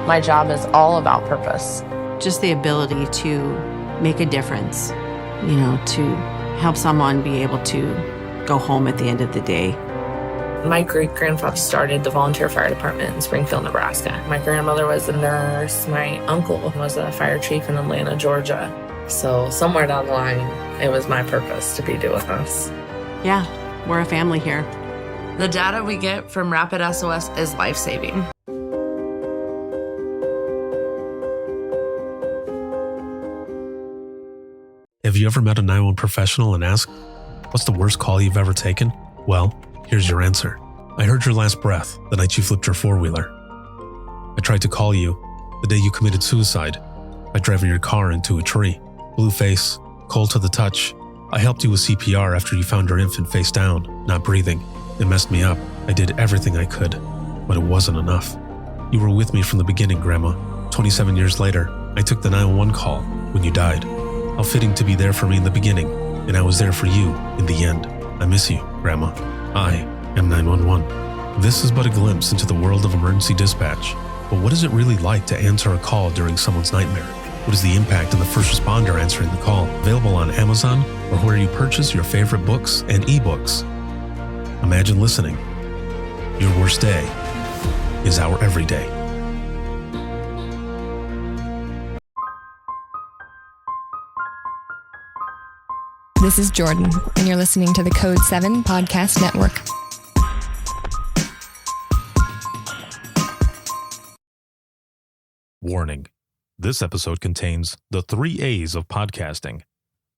My job is all about purpose. Just the ability to make a difference, to help someone be able to go home at the end of the day. My great-grandfather started the volunteer fire department in Springfield, Nebraska. My grandmother was a nurse. My uncle was a fire chief in Atlanta, Georgia. So somewhere down the line, it was my purpose to be doing this. Yeah, we're a family here. The data we get from Rapid SOS is life-saving. Have you ever met a 911 professional and asked, what's the worst call you've ever taken? Well, here's your answer. I heard your last breath the night you flipped your four-wheeler. I tried to call you the day you committed suicide by driving your car into a tree. Blue face, cold to the touch. I helped you with CPR after you found your infant face down, not breathing. It messed me up. I did everything I could, but it wasn't enough. You were with me from the beginning, Grandma. 27 years later, I took the 911 call when you died. How fitting to be there for me in the beginning, and I was there for you in the end. I miss you, Grandma. I am 911. This is but a glimpse into the world of emergency dispatch. But what is it really like to answer a call during someone's nightmare? What is the impact of the first responder answering the call? Available on Amazon or where you purchase your favorite books and ebooks. Imagine listening. Your worst day is our everyday. This is Jordan, and you're listening to the Code 7 Podcast Network. Warning. This episode contains the 3 A's of podcasting: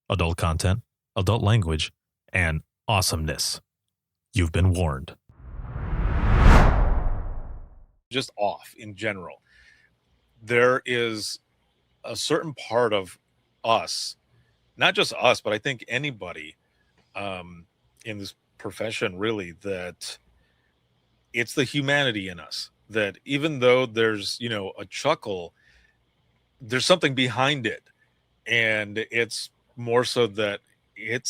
adult content, adult language, and awesomeness. You've been warned. Just off in general. There is a certain part of us, not just us, but I think anybody in this profession, really, that it's the humanity in us, that even though there's, a chuckle, there's something behind it. And it's more so that it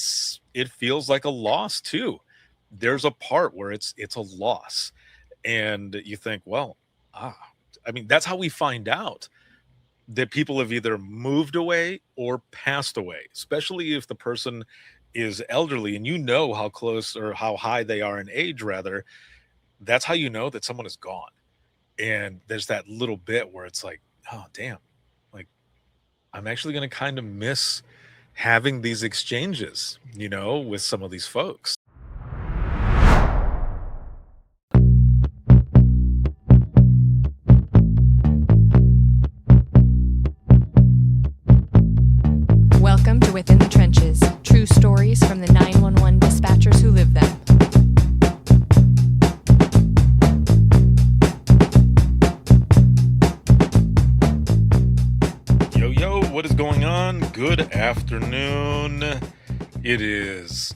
feels like a loss too. There's a part where it's a loss. And you think, well, that's how we find out that people have either moved away or passed away, especially if the person is elderly and how close or how high they are in age, rather. That's how you know that someone is gone. And there's that little bit where it's like, oh, damn, like I'm actually going to kind of miss having these exchanges, with some of these folks. Welcome to Within the Trenches, true stories from the 911 dispatchers who live them. Yo, what is going on? Good afternoon. It is,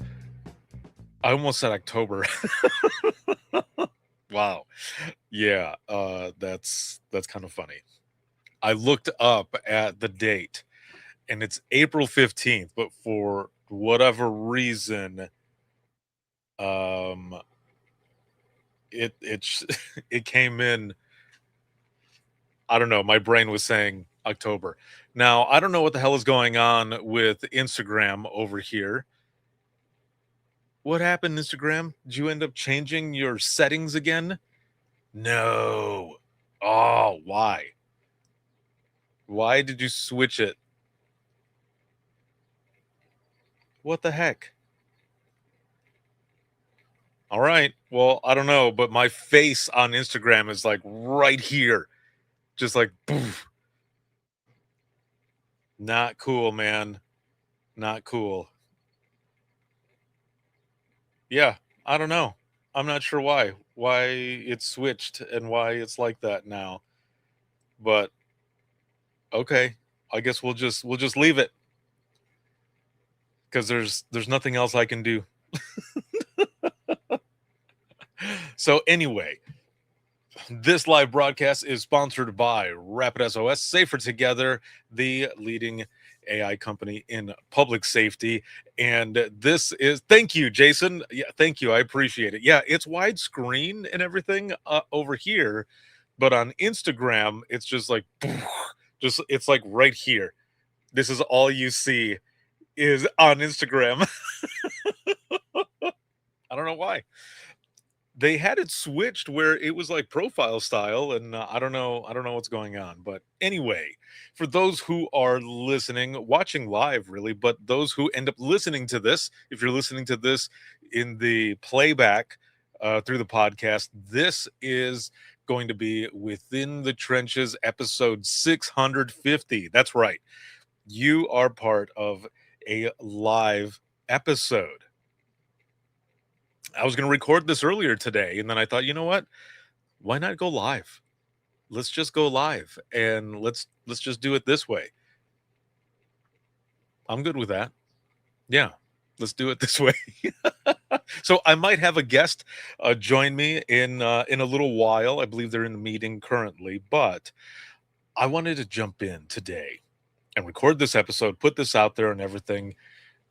I almost said October. Wow. Yeah, that's kind of funny. I looked up at the date, and it's April 15th, but for whatever reason, it came in, I don't know, my brain was saying October. Now, I don't know what the hell is going on with Instagram over here. What happened, Instagram? Did you end up changing your settings again? No. Oh, why? Why did you switch it? What the heck? All right. Well, I don't know, but my face on Instagram is like right here. Just like, poof. Not cool, man. Not cool. Yeah, I don't know. I'm not sure why it switched and why it's like that now. But okay, I guess we'll just leave it, because there's nothing else I can do. So anyway, this live broadcast is sponsored by Rapid SOS, Safer Together, the leading AI company in public safety. And this is, thank you, Jason. Yeah, thank you. I appreciate it. Yeah, it's widescreen and everything over here, But on Instagram, it's just like, just it's like right here. This is all you see is on Instagram. I don't know why. They had it switched where it was like profile style, and I don't know what's going on. But anyway, for those who are listening, watching live really, but those who end up listening to this, if you're listening to this in the playback through the podcast, this is going to be Within the Trenches episode 650. That's right, you are part of a live episode. I was going to record this earlier today, and then I thought, you know what? Why not go live? Let's just go live, and let's just do it this way. I'm good with that. Yeah, let's do it this way. So I might have a guest join me in a little while. I believe they're in the meeting currently, but I wanted to jump in today and record this episode, put this out there, and everything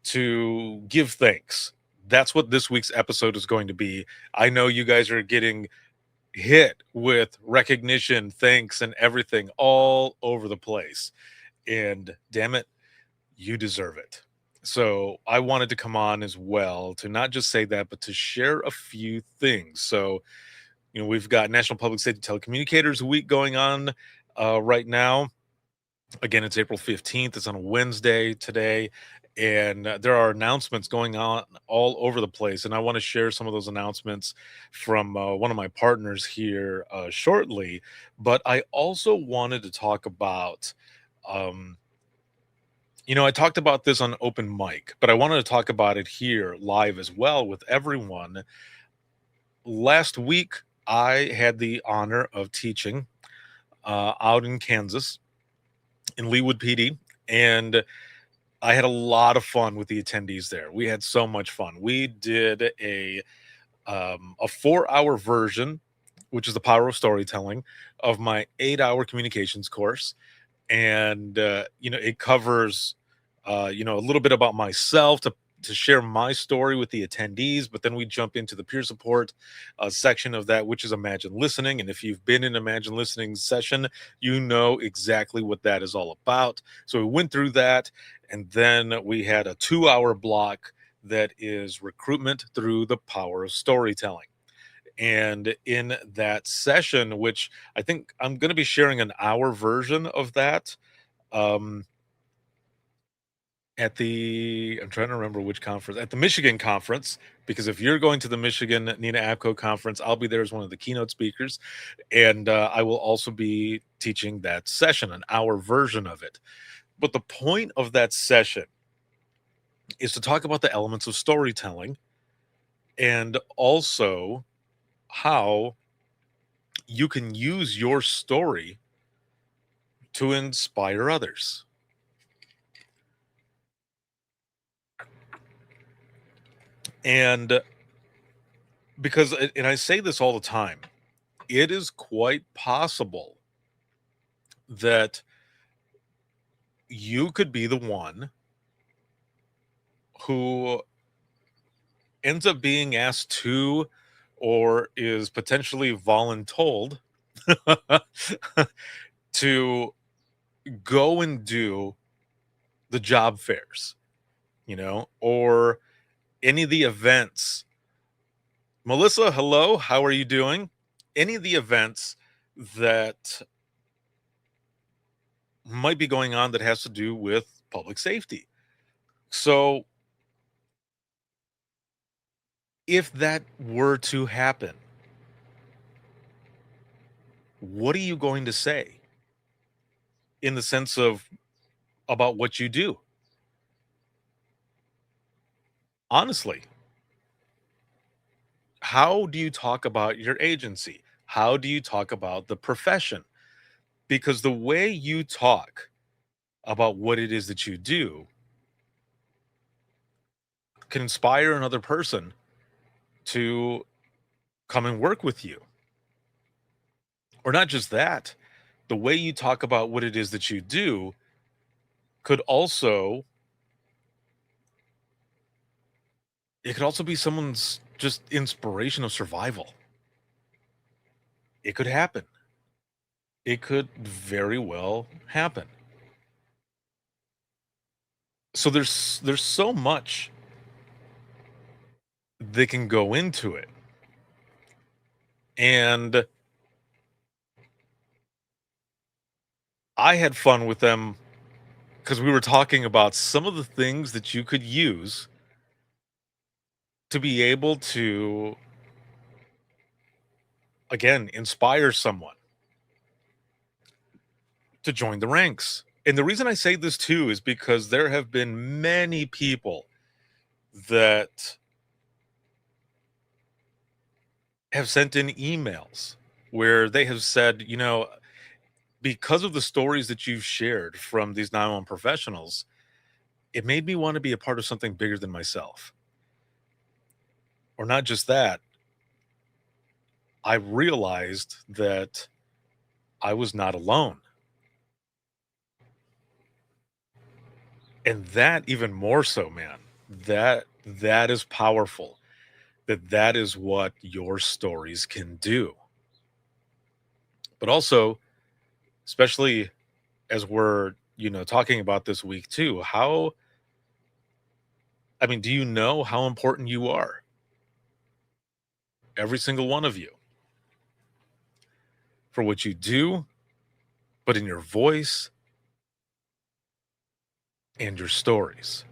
to give thanks. That's what this week's episode is going to be. I know you guys are getting hit with recognition, thanks, and everything all over the place. And damn it, you deserve it. So I wanted to come on as well to not just say that, but to share a few things. So, we've got National Public Safety Telecommunicators Week going on right now. Again, it's April 15th. It's on a Wednesday today. And there are announcements going on all over the place. And I want to share some of those announcements from one of my partners here shortly. But I also wanted to talk about, I talked about this on open mic, but I wanted to talk about it here live as well with everyone. Last week, I had the honor of teaching out in Kansas in Leawood PD. And I had a lot of fun with the attendees there. We had so much fun. We did a 4-hour version, which is the power of storytelling, of my 8-hour communications course, and it covers a little bit about myself to share my story with the attendees, but then we jump into the peer support section of that, which is Imagine Listening. And if you've been in Imagine Listening session, you know exactly what that is all about. So we went through that, and then we had a 2-hour block that is recruitment through the power of storytelling. And in that session, which I think I'm going to be sharing an hour version of that, I'm trying to remember which conference, at the Michigan conference, because if you're going to the Michigan Nina Apco conference, I'll be there as one of the keynote speakers. And I will also be teaching that session, an hour version of it. But the point of that session is to talk about the elements of storytelling and also how you can use your story to inspire others. And because, and I say this all the time, it is quite possible that you could be the one who ends up being asked to, or is potentially voluntold to go and do the job fairs, or any of the events. Melissa, hello, how are you doing? Any of the events that might be going on that has to do with public safety. So if that were to happen, what are you going to say in the sense of about what you do? Honestly, how do you talk about your agency? How do you talk about the profession? Because the way you talk about what it is that you do can inspire another person to come and work with you. Or not just that, the way you talk about what it is that you do could also be someone's just inspiration of survival. It could happen. it could very well happen. So there's so much that can go into it. And I had fun with them because we were talking about some of the things that you could use to be able to, again, inspire someone to join the ranks. And the reason I say this too is because there have been many people that have sent in emails where they have said, because of the stories that you've shared from these 911 professionals, it made me want to be a part of something bigger than myself. Or not just that, I realized that I was not alone. And that even more so, man, that is powerful. That is what your stories can do. But also, especially as we're, talking about this week too, do you know how important you are? Every single one of you, for what you do, but in your voice and your stories.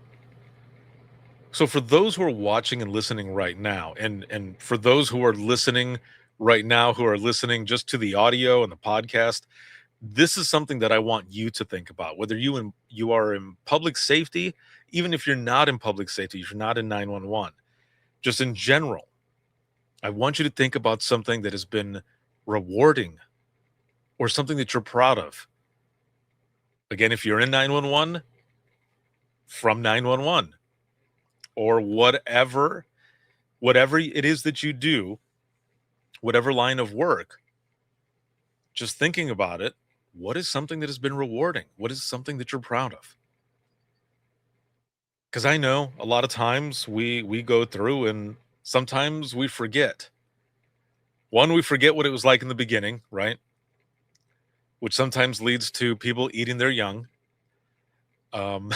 So for those who are watching and listening right now, and for those who are listening right now, who are listening just to the audio and the podcast, this is something that I want you to think about. Whether you are in public safety, even if you're not in public safety, if you're not in 911, just in general, I want you to think about something that has been rewarding or something that you're proud of. Again, if you're in 911, from 911, or whatever it is that you do, whatever line of work, just thinking about it, what is something that has been rewarding? What is something that you're proud of? Because I know a lot of times we go through and sometimes we forget. One, we forget what it was like in the beginning, right? Which sometimes leads to people eating their young. Um,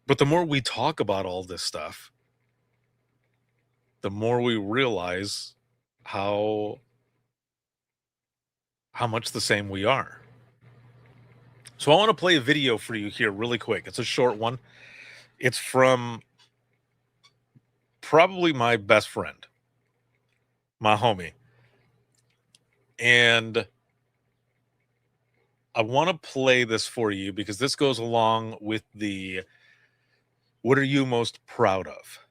but the more we talk about all this stuff, the more we realize how much the same we are. So I want to play a video for you here really quick. It's a short one. It's from probably my best friend, my homie. And I want to play this for you because this goes along with the what are you most proud of?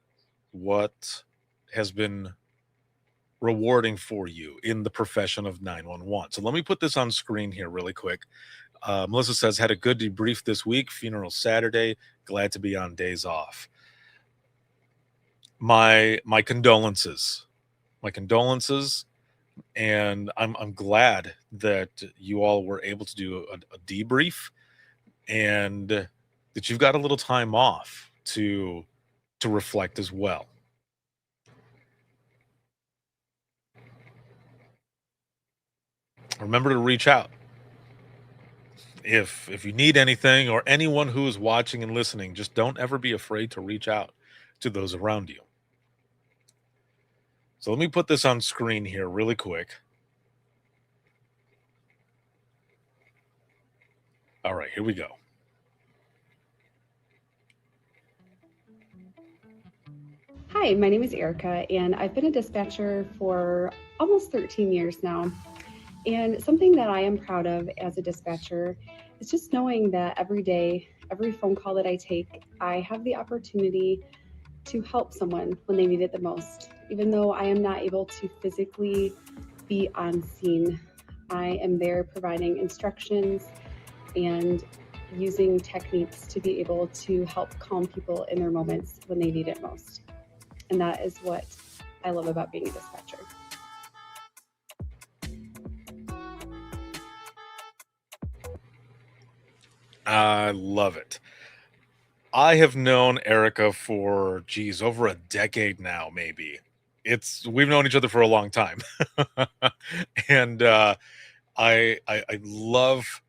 What has been rewarding for you in the profession of 911? So let me put this on screen here really quick. Melissa says, had a good debrief this week, funeral Saturday, glad to be on days off. My condolences. My condolences. And I'm glad that you all were able to do a debrief and that you've got a little time off to reflect as well. Remember to reach out. If you need anything, or anyone who is watching and listening, just don't ever be afraid to reach out to those around you. So let me put this on screen here really quick. All right, here we go. Hi, my name is Erica, and I've been a dispatcher for almost 13 years now. And something that I am proud of as a dispatcher is just knowing that every day, every phone call that I take, I have the opportunity to help someone when they need it the most. Even though I am not able to physically be on scene, I am there providing instructions and using techniques to be able to help calm people in their moments when they need it most. And that is what I love about being a dispatcher. I love it. I have known Erica for, over a decade now, maybe. we've known each other for a long time. And I love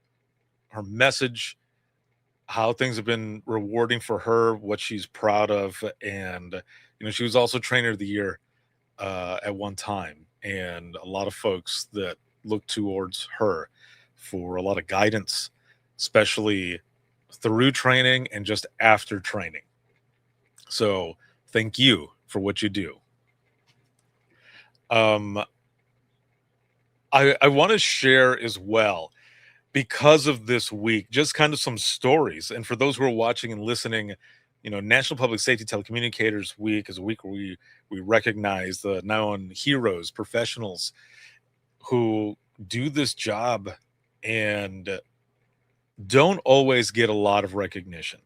her message, how things have been rewarding for her, what she's proud of. And she was also trainer of the year at one time, and a lot of folks that look towards her for a lot of guidance, especially through training and just after training. So thank you for what you do. I want to share as well, because of this week, just kind of some stories. And for those who are watching and listening, National Public Safety Telecommunicators Week is a week where we recognize the known heroes, professionals who do this job and don't always get a lot of recognition.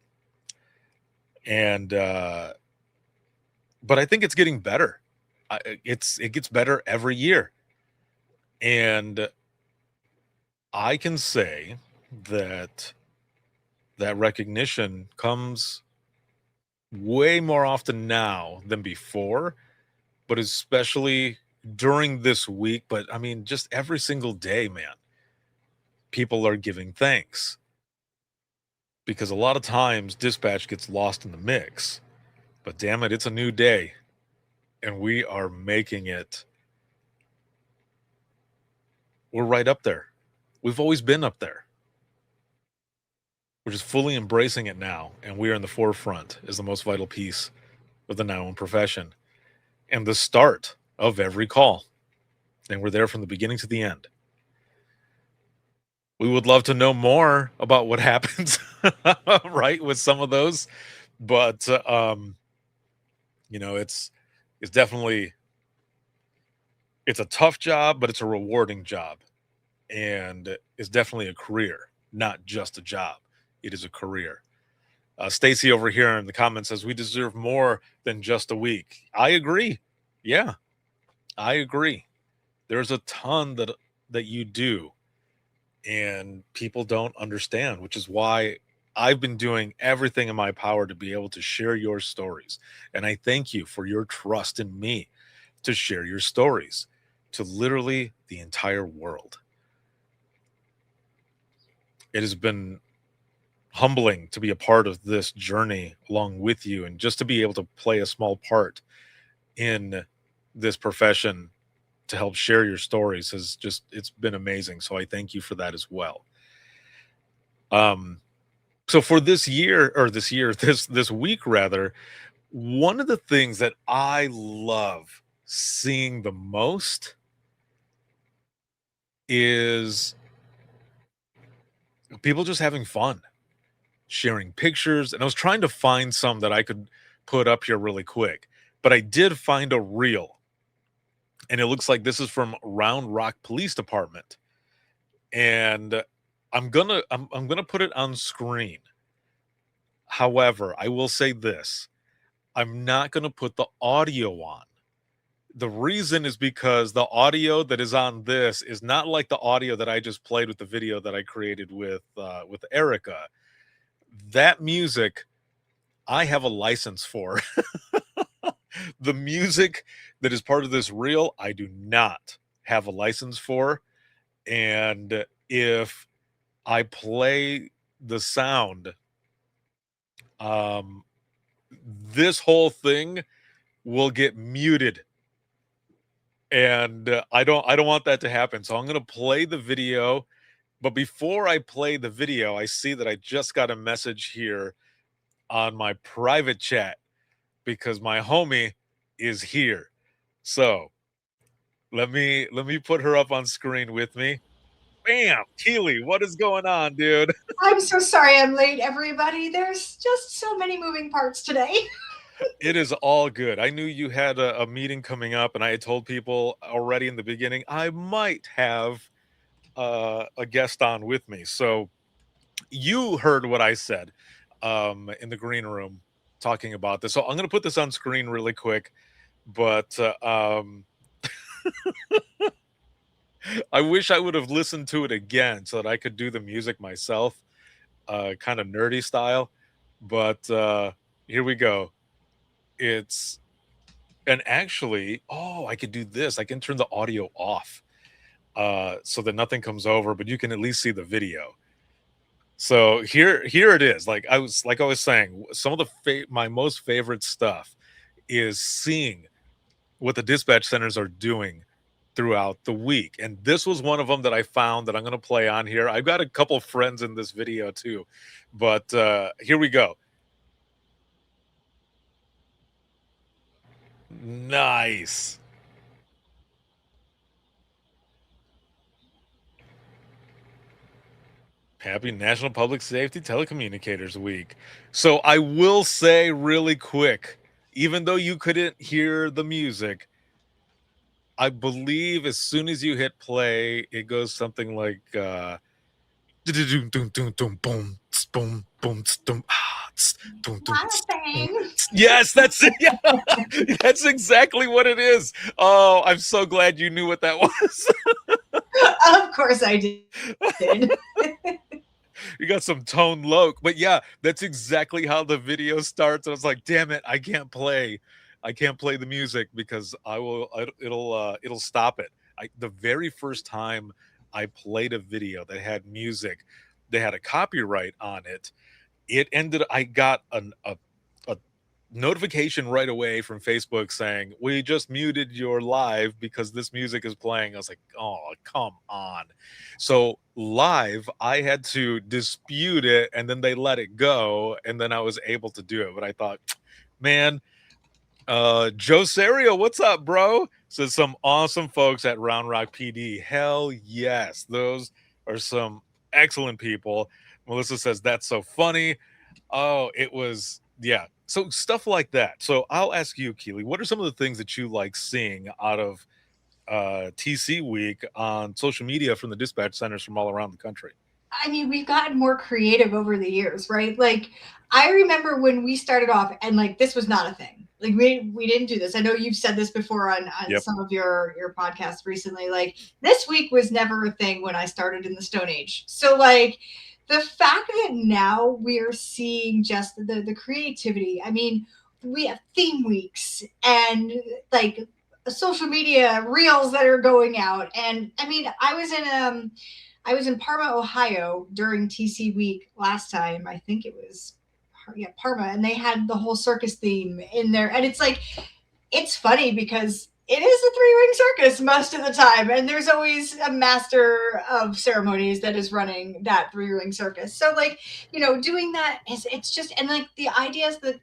And but I think it's getting better. It gets better every year. And I can say that recognition comes way more often now than before, but especially during this week. But I mean, just every single day, man, people are giving thanks, because a lot of times dispatch gets lost in the mix. But damn it, it's a new day, and we are making it. We're right up there. We've always been up there. We're just fully embracing it now, and we are in the forefront as the most vital piece of the 911 profession and the start of every call. And we're there from the beginning to the end. We would love to know more about what happens, right, with some of those, but it's definitely, it's a tough job, but it's a rewarding job, and it's definitely a career, not just a job. It is a career. Stacy over here in the comments says we deserve more than just a week. I agree. Yeah, I agree. There's a ton that you do, and people don't understand, which is why I've been doing everything in my power to be able to share your stories. And I thank you for your trust in me to share your stories to literally the entire world. It has been humbling to be a part of this journey along with you, and just to be able to play a small part in this profession to help share your stories it's been amazing. So I thank you for that as well. So for this week rather, one of the things that I love seeing the most is people just having fun, sharing pictures. And I was trying to find some that I could put up here really quick, but I did find a reel, and it looks like this is from Round Rock Police Department. And I'm gonna put it on screen. However, I will say this: I'm not gonna put the audio on. The reason is because the audio that is on this is not like the audio that I just played with the video that I created with Erica. That music I have a license for. The music that is part of this reel, I do not have a license for. And if I play the sound, this whole thing will get muted, and I don't want that to happen. So I'm going to play the video, but before I play the video, I see that I just got a message here on my private chat because my homie is here. So let me put her up on screen with me. Bam, Keely, what is going on, dude? I'm so sorry I'm late, everybody. There's just so many moving parts today. It is all good. I knew you had a meeting coming up, and I had told people already in the beginning I might have a guest on with me. So you heard what I said in the green room talking about this. So I'm going to put this on screen really quick, but I wish I would have listened to it again so that I could do the music myself, kind of nerdy style. But here we go. It's And actually, oh, I could do this. I can turn the audio off so that nothing comes over, but you can at least see the video. So here it is. Like I was saying, some of the my most favorite stuff is seeing what the dispatch centers are doing throughout the week. And this was one of them that I found that I'm going to play on here. I've got a couple of friends in this video too, but here we go. Nice. Happy National Public Safety Telecommunicators Week. So I will say really quick, even though you couldn't hear the music, I believe as soon as you hit play, it goes something like yes, that's it. Yeah. That's exactly what it is. Oh, I'm so glad you knew what that was. Of course I did. You got some tone loc, but yeah, that's exactly how the video starts. I was like, damn it, I can't play the music because it'll stop it. The very first time I played a video that had music, they had a copyright on it. I got a notification right away from Facebook saying, we just muted your live because this music is playing. I was like, oh, come on. So live, I had to dispute it, and then they let it go, and then I was able to do it. But I thought, man, Joe Serio, what's up, bro? Says some awesome folks at Round Rock PD. Hell yes. Those are some excellent people. Melissa says, that's so funny. Oh, it was, yeah. So stuff like that. So I'll ask you, Keely, what are some of the things that you like seeing out of TC Week on social media from the dispatch centers from all around the country? I mean, we've gotten more creative over the years, right? Like, I remember when we started off, and like this was not a thing. Like we didn't do this. I know you've said this before on Yep. some of your podcasts recently. Like, this week was never a thing when I started in the Stone Age. So like, the fact that now we are seeing just the creativity. I mean, we have theme weeks and like social media reels that are going out. And I mean, I was in Parma, Ohio during TC Week last time. I think it was Parma, and they had the whole circus theme in there. And it's like, it's funny because it is a three-ring circus most of the time, and there's always a master of ceremonies that is running that three-ring circus. So like, you know, doing that it's just, and like the ideas that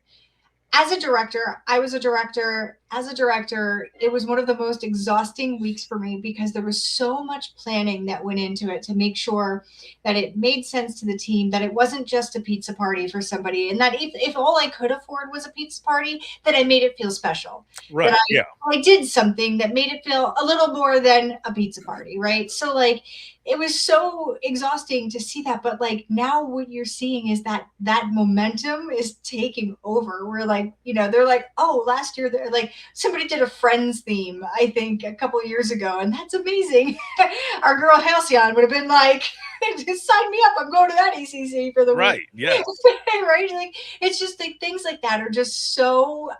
as a director, as a director, it was one of the most exhausting weeks for me because there was so much planning that went into it to make sure that it made sense to the team, that it wasn't just a pizza party for somebody, and that if all I could afford was a pizza party, that I made it feel special. Right. That I did something that made it feel a little more than a pizza party, right? So like, it was so exhausting to see that, but like now what you're seeing is that momentum is taking over. We're like, you know, they're like, oh, last year they're like, somebody did a Friends theme, I think a couple of years ago, and that's amazing. Our girl Halcyon would have been like, just sign me up, I'm going to that ACC for the week. Right, yeah. Right, like it's just like things like that are just so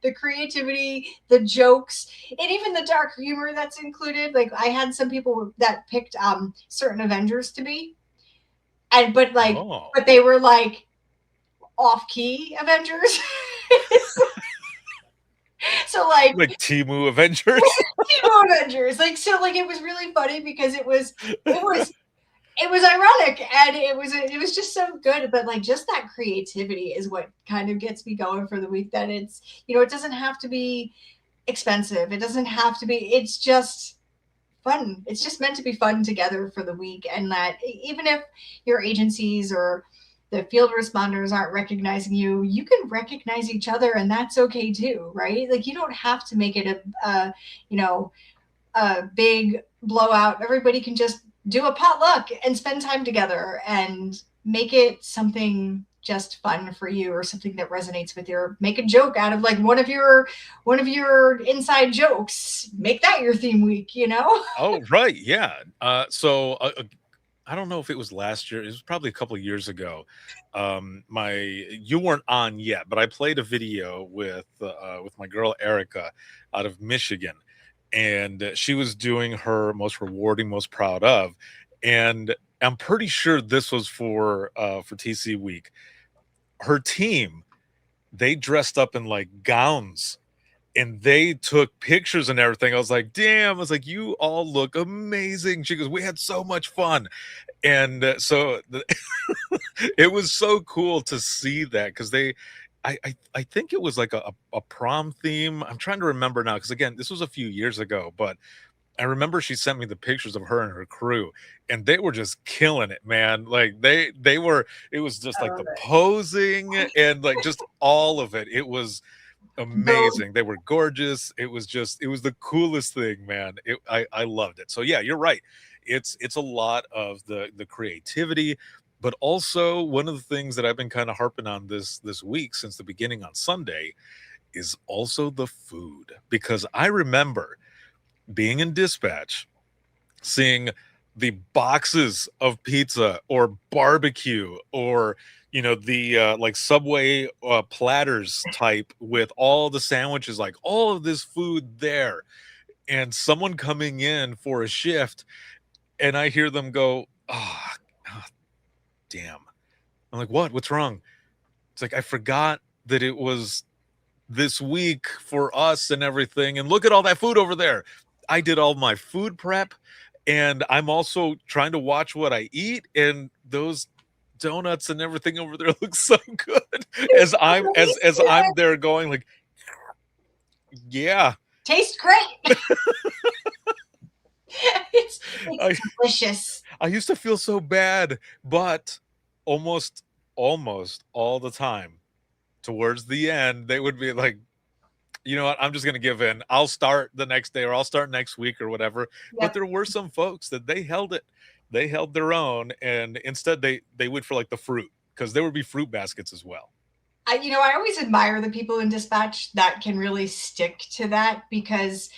the creativity, the jokes, and even the dark humor that's included. Like I had some people that picked certain Avengers to be, but they were like off-key Avengers. So like Temu Avengers. Temu Avengers. Like, so like it was really funny because it was ironic, and it was just so good. But like, just that creativity is what kind of gets me going for the week. That it's, you know, it doesn't have to be expensive. It doesn't have to be, it's just fun. It's just meant to be fun together for the week. And that even if your agencies or the field responders aren't recognizing you, you can recognize each other, and that's okay too, right? Like, you don't have to make it a big blowout. Everybody can just do a potluck and spend time together and make it something just fun for you, or something that resonates with your, make a joke out of like one of your inside jokes, make that your theme week, you know? Oh, right. Yeah. So I don't know if it was last year. It was probably a couple of years ago. You weren't on yet, but I played a video with my girl Erica out of Michigan, and she was doing her most rewarding, most proud of, and I'm pretty sure this was for TC Week. Her team, they dressed up in like gowns and they took pictures and everything. I was like, damn. I was like, you all look amazing. She goes, we had so much fun. And it was so cool to see that, because I think it was like a prom theme. I'm trying to remember now, because again, this was a few years ago, but I remember she sent me the pictures of her and her crew, and they were just killing it, man. Like they were, it was just like the posing and like just all of it. It was amazing. They were gorgeous. It was the coolest thing, man. I loved it. So yeah, you're right. It's a lot of the creativity, but also one of the things that I've been kind of harping on this week since the beginning on Sunday is also the food, because I remember being in dispatch, seeing the boxes of pizza or barbecue, or the like Subway platters type with all the sandwiches, like all of this food there, and someone coming in for a shift, and I hear them go, oh, damn. I'm like, what's wrong? It's like, I forgot that it was this week for us and everything, and look at all that food over there. I did all my food prep, and I'm also trying to watch what I eat, and those donuts and everything over there look so good as I'm there going like, yeah, tastes great. it's delicious. I used to feel so bad, but almost all the time towards the end they would be like, you know what, I'm just going to give in. I'll start the next day, or I'll start next week or whatever. Yep. But there were some folks that they held their own, and instead they went for like the fruit, because there would be fruit baskets as well. I always admire the people in dispatch that can really stick to that, because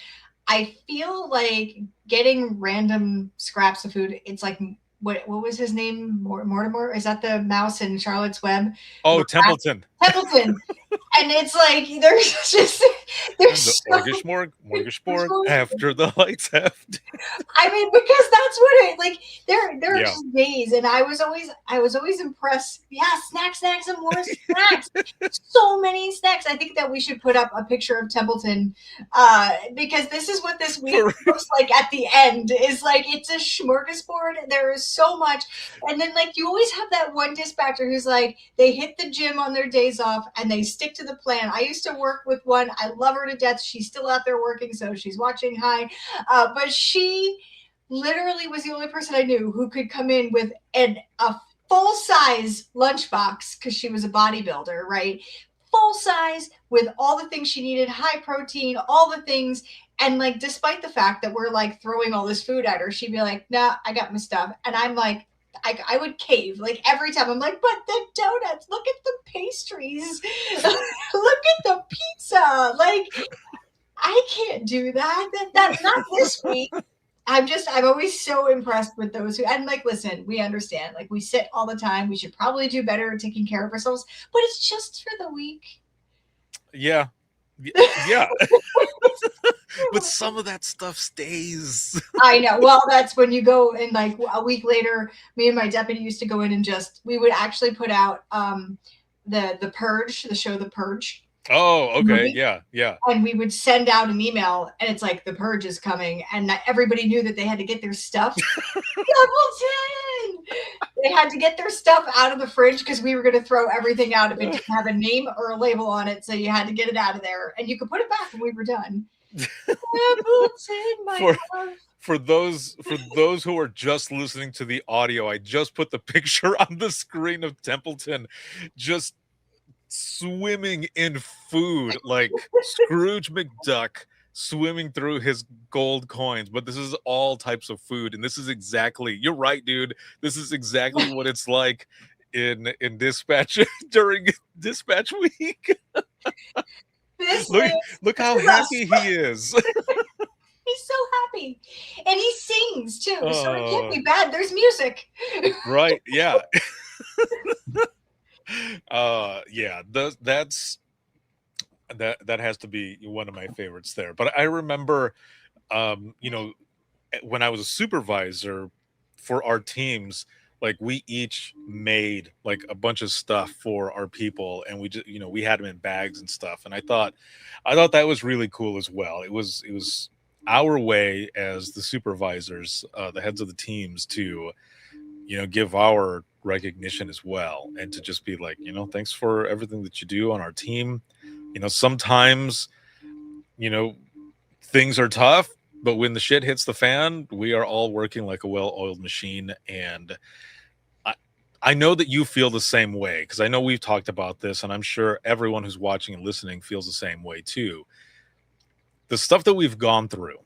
I feel like getting random scraps of food, it's like, what was his name? Mortimer? Is that the mouse in Charlotte's Web? Oh, Templeton. And it's like there's Mortgage after the lights have. I mean, because that's what it like. There are just days, and I was always impressed. Yeah, snacks, and more snacks. So many snacks. I think that we should put up a picture of Templeton, because this is what this week looks like at the end. Is like, it's a smorgasbord. There is so much, and then like you always have that one dispatcher who's like, they hit the gym on their days off and they stick to the plan. I used to work with one. I love her to death. She's still out there working, so she's watching high. But she literally was the only person I knew who could come in with a full-size lunchbox, because she was a bodybuilder, right? Full size with all the things she needed, high protein, all the things. And like, despite the fact that we're like throwing all this food at her, she'd be like, nah, I got my stuff. And I'm like, I would cave like every time. I'm like, but the donuts, look at the pastries, look at the pizza. Like, I can't do that. That's not this week. I'm always so impressed with those who, and like, listen, we understand, like, we sit all the time. We should probably do better at taking care of ourselves, but it's just for the week. Yeah. But some of that stuff stays. I know. Well, that's when you go, and like a week later, me and my deputy used to go in and we would actually put out the Purge, the show The Purge. Oh, okay. Movie. Yeah. And we would send out an email, and it's like, The Purge is coming, and everybody knew that they had to get their stuff. Templeton! They had to get their stuff out of the fridge, because we were going to throw everything out if it didn't have a name or a label on it. So you had to get it out of there, and you could put it back when we were done. For those who are just listening to the audio, I just put the picture on the screen of Templeton just swimming in food, like Scrooge McDuck swimming through his gold coins. But this is all types of food, and this is exactly, you're right, dude, this is exactly what it's like in dispatch during dispatch week. Look how happy he is. He's so happy. And he sings too. So it can't Oh, be bad. There's music. right. Yeah. Yeah. That has to be one of my favorites there. But I remember, you know, when I was a supervisor for our teams, like we each made like a bunch of stuff for our people, and we just, you know, we had them in bags and stuff. And I thought that was really cool as well. It was our way as the supervisors, the heads of the teams, to, you know, give our recognition as well, and to just be like, you know, thanks for everything that you do on our team. You know, sometimes, you know, things are tough, but when the shit hits the fan, we are all working like a well-oiled machine. And I, I know that you feel the same way, because I know we've talked about this, and I'm sure everyone who's watching and listening feels the same way too. The stuff that we've gone through,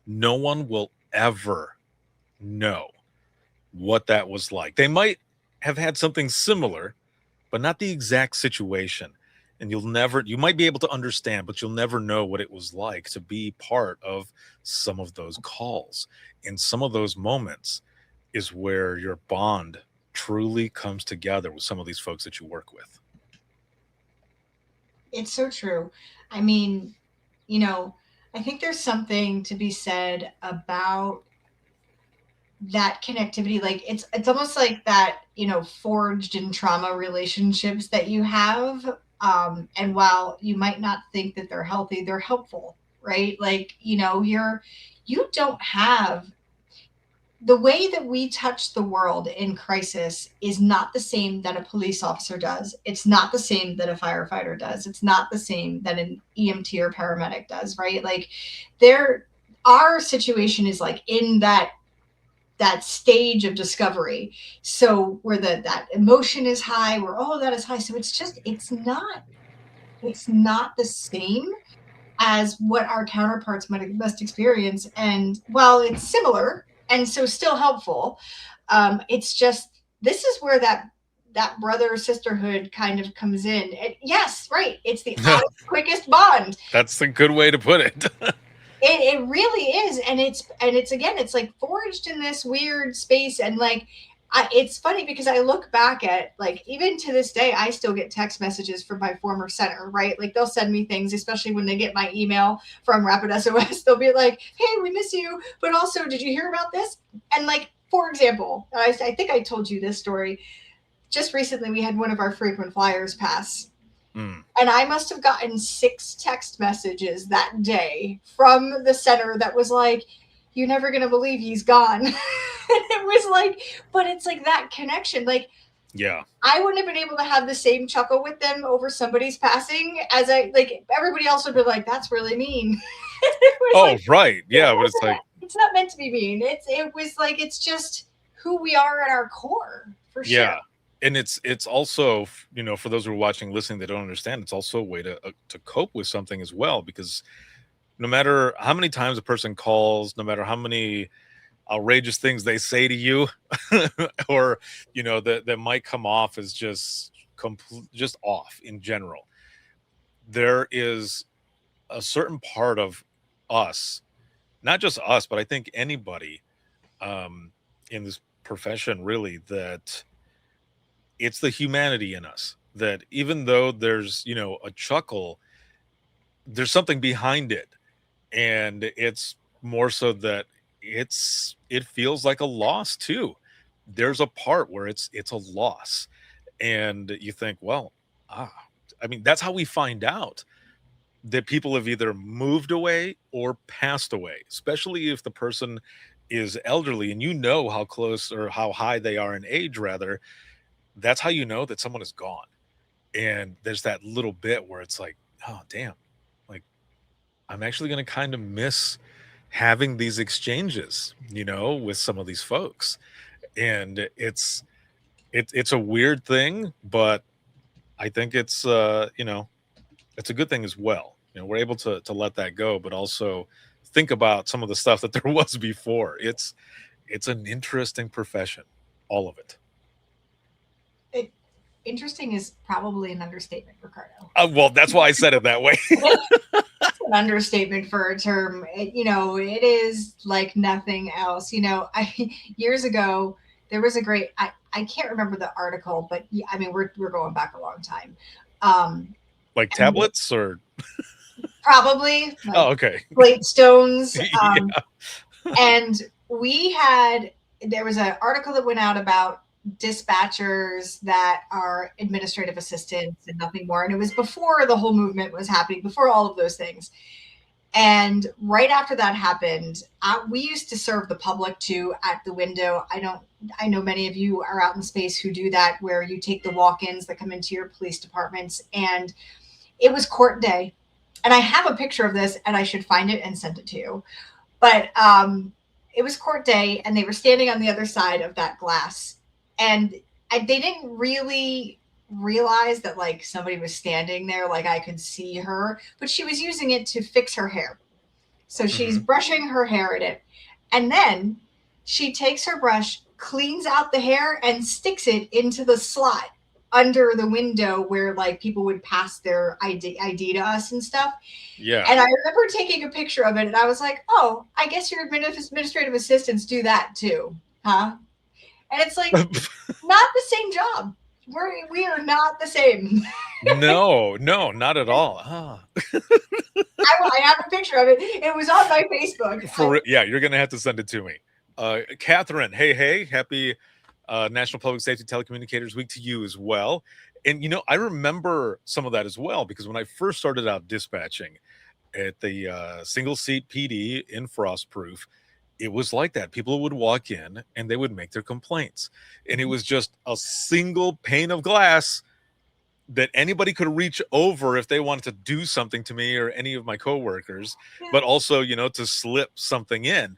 no one will ever know what that was like. They might have had something similar, but not the exact situation. And you might be able to understand, but you'll never know what it was like to be part of some of those calls. In some of those moments is where your bond truly comes together with some of these folks that you work with. It's so true. I mean, you know, I think there's something to be said about that connectivity. Like it's almost like that, you know, forged in trauma relationships that you have. And while you might not think that they're healthy, they're helpful, right? Like, you know, you don't have the way that we touch the world in crisis is not the same that a police officer does. It's not the same that a firefighter does. It's not the same that an EMT or paramedic does, right? Like our situation is like in that stage of discovery. So where that emotion is high, where all of that is high. So it's not the same as what our counterparts must experience. And while it's similar and so still helpful, it's just, this is where that brother sisterhood kind of comes in. Yes, right. It's the honest, quickest bond. That's a good way to put it. It really is. And it's again, it's like forged in this weird space. And like, it's funny because I look back at, like, even to this day, I still get text messages from my former center, right? Like they'll send me things, especially when they get my email from Rapid SOS. They'll be like, hey, we miss you. But also, did you hear about this? And like, for example, I think I told you this story. Just recently, we had one of our frequent flyers pass. And I must have gotten 6 text messages that day from the center that was like, you're never going to believe he's gone. It was like, but it's like that connection. Like, yeah, I wouldn't have been able to have the same chuckle with them over somebody's passing as everybody else would be like, that's really mean. Right. Yeah. But it's like, it's not meant to be mean. It was like, it's just who we are at our core, for sure. yeah. And it's also, you know, for those who are watching, listening, that don't understand, it's also a way to cope with something as well, because no matter how many times a person calls, no matter how many outrageous things they say to you, or, you know, that might come off as just off in general, there is a certain part of us, not just us, but I think anybody in this profession, really, that it's the humanity in us, that even though there's, you know, a chuckle, there's something behind it. And it's more so that it feels like a loss too. There's a part where it's a loss, and you think, well, I mean, that's how we find out that people have either moved away or passed away, especially if the person is elderly and you know how close or how high they are in age, rather. That's how you know that someone is gone. And there's that little bit where it's like, oh, damn, like, I'm actually going to kind of miss having these exchanges, you know, with some of these folks. And it's a weird thing, but I think it's, you know, it's a good thing as well. You know, we're able to let that go, but also think about some of the stuff that there was before. It's an interesting profession, all of it. Interesting is probably an understatement, Ricardo. Well, that's why I said it that way. an understatement for a term. It is like nothing else. Years ago, there was a great, I can't remember the article, but we're going back a long time. Like tablets or? Probably. Oh, okay. Slate stones. Yeah. And there was an article that went out about dispatchers that are administrative assistants and nothing more. And it was before the whole movement was happening, before all of those things. And right after that happened, we used to serve the public too at the window. I know many of you are out in space who do that, where you take the walk-ins that come into your police departments. And it was court day. And I have a picture of this, and I should find it and send it to you. But it was court day, and they were standing on the other side of that glass. And they didn't really realize that like somebody was standing there, like I could see her, but she was using it to fix her hair. So she's brushing her hair in it. And then she takes her brush, cleans out the hair, and sticks it into the slot under the window where like people would pass their ID to us and stuff. Yeah. And I remember taking a picture of it, and I was like, oh, I guess your administrative assistants do that too, huh? And it's like, not the same job. We are not the same. No, not at all. Huh. I have a picture of it. It was on my Facebook. Yeah, you're going to have to send it to me. Catherine, hey, happy National Public Safety Telecommunicators Week to you as well. And, I remember some of that as well, because when I first started out dispatching at the single seat PD in Frostproof, it was like that. People would walk in and they would make their complaints. And it was just a single pane of glass that anybody could reach over if they wanted to do something to me or any of my coworkers, but also, to slip something in.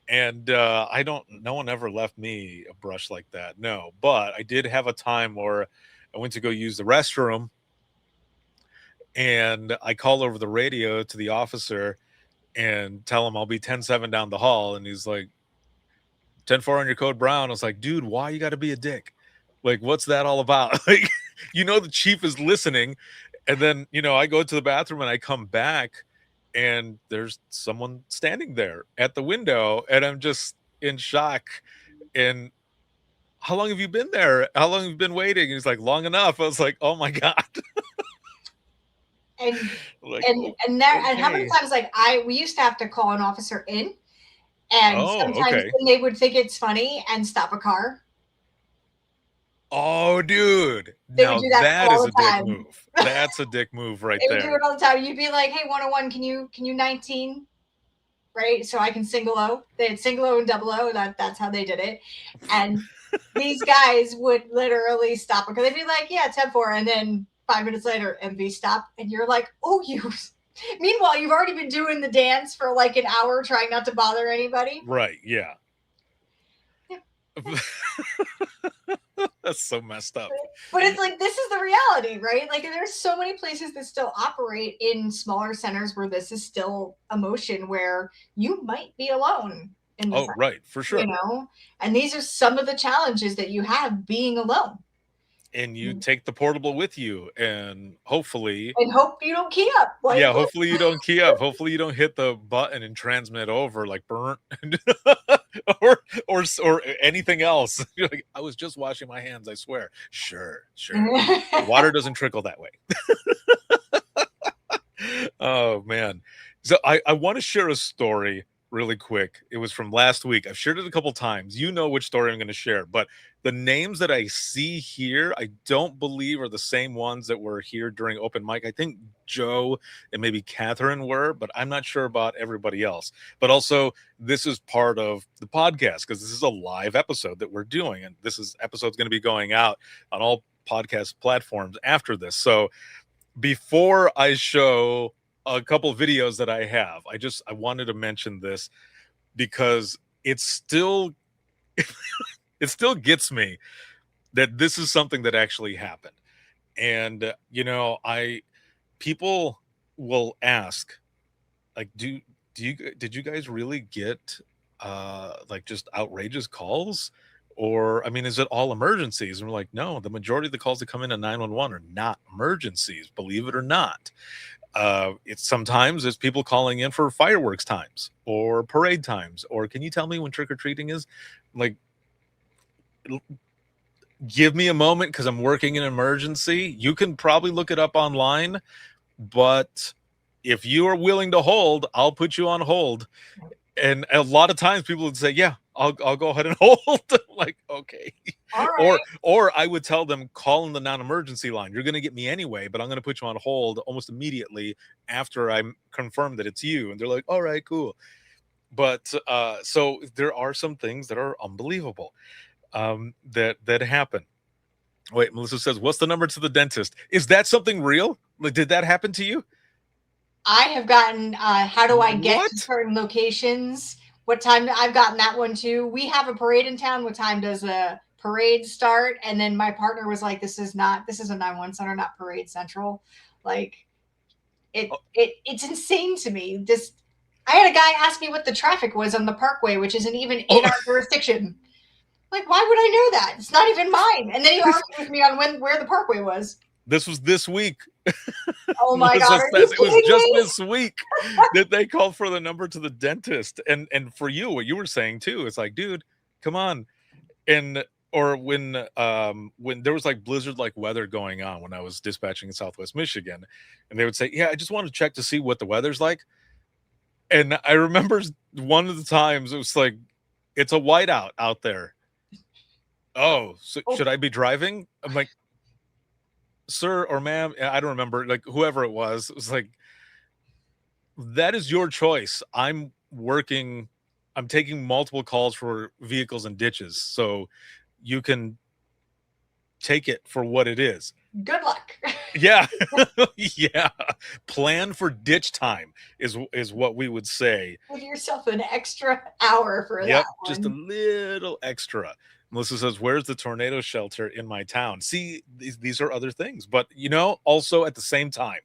And no one ever left me a brush like that. No, but I did have a time where I went to go use the restroom, and I call over the radio to the officer and tell him I'll be 10-7 down the hall. And he's like, 10-4 on your code brown. I was like, dude, why you got to be a dick? Like, what's that all about? Like, the chief is listening. And then, I go to the bathroom and I come back and there's someone standing there at the window, and I'm just in shock. And how long have you been there? How long have you been waiting? And he's like, long enough. I was like, oh my God. And like, and how many times we used to have to call an officer in, and sometimes they would think it's funny and stop a car. Oh, dude. Now that is a dick move. That's a dick move right there. They would do it all the time. You'd be like, hey, 101, can you 19? Right? So I can single O. They had single O and double O. That's how they did it. And these guys would literally stop because they'd be like, yeah, 10-4. And then 5 minutes later, MV stop. And you're like, oh, meanwhile, you've already been doing the dance for like an hour trying not to bother anybody. Right. Yeah. That's so messed up. But it's like, this is the reality, right? Like, there's so many places that still operate in smaller centers where this is still a motion where you might be alone in the center, right, for sure. And these are some of the challenges that you have being alone. And you take the portable with you, and hopefully, hope you don't key up. Hopefully you don't key up. Hopefully you don't hit the button and transmit over like burnt, or anything else. You're like, I was just washing my hands. I swear. Sure. Water doesn't trickle that way. Oh man. So I want to share a story really quick. It was from last week. I've shared it a couple times. You know which story I'm going to share, but the names that I see here, I don't believe are the same ones that were here during open mic. I think Joe and maybe Catherine were, but I'm not sure about everybody else. But also, this is part of the podcast because this is a live episode that we're doing. And this episode's going to be going out on all podcast platforms after this. So before I show a couple videos that I have, I wanted to mention this because it's still it still gets me that this is something that actually happened. And people will ask, like, did you guys really get like just outrageous calls? Or, is it all emergencies? And we're like, no, the majority of the calls that come in at 911 are not emergencies, believe it or not. It's sometimes it's people calling in for fireworks times or parade times, or can you tell me when trick-or-treating is? Like, give me a moment because I'm working in an emergency. You can probably look it up online, but if you are willing to hold, I'll put you on hold. And a lot of times people would say, yeah, I'll go ahead and hold. Like, okay. All right. Or I would tell them, call in the non-emergency line. You're going to get me anyway, but I'm going to put you on hold almost immediately after I'm confirmed that it's you. And they're like, all right, cool. But so there are some things that are unbelievable that happen. Wait, Melissa says, what's the number to the dentist? Is that something real? Like, did that happen to you? I have gotten, how do I get What? to certain locations? What time? I've gotten that one too. We have a parade in town. What time does the parade start? And then my partner was like, this is a 911 center, not Parade Central. Like, it's insane to me. I had a guy ask me what the traffic was on the Parkway, which isn't even in our jurisdiction. Like, why would I know that? It's not even mine. And then he argued with me on where the Parkway was. This was this week. Oh my God! It was just this week that they called for the number to the dentist. And for you, what you were saying too, it's like, dude, come on. Or when there was like blizzard like weather going on when I was dispatching in Southwest Michigan, and they would say, yeah, I just want to check to see what the weather's like. And I remember one of the times it was like, it's a whiteout out there. Oh, so should I be driving? I'm like, sir or ma'am, I don't remember, like whoever it was like, that is your choice. I'm taking multiple calls for vehicles and ditches, so you can take it for what it is. Good luck. Yeah. Yeah. Plan for ditch time is what we would say. Give yourself an extra hour for that one. Just a little extra. Melissa says, where's the tornado shelter in my town? See, these are other things. But, also at the same time,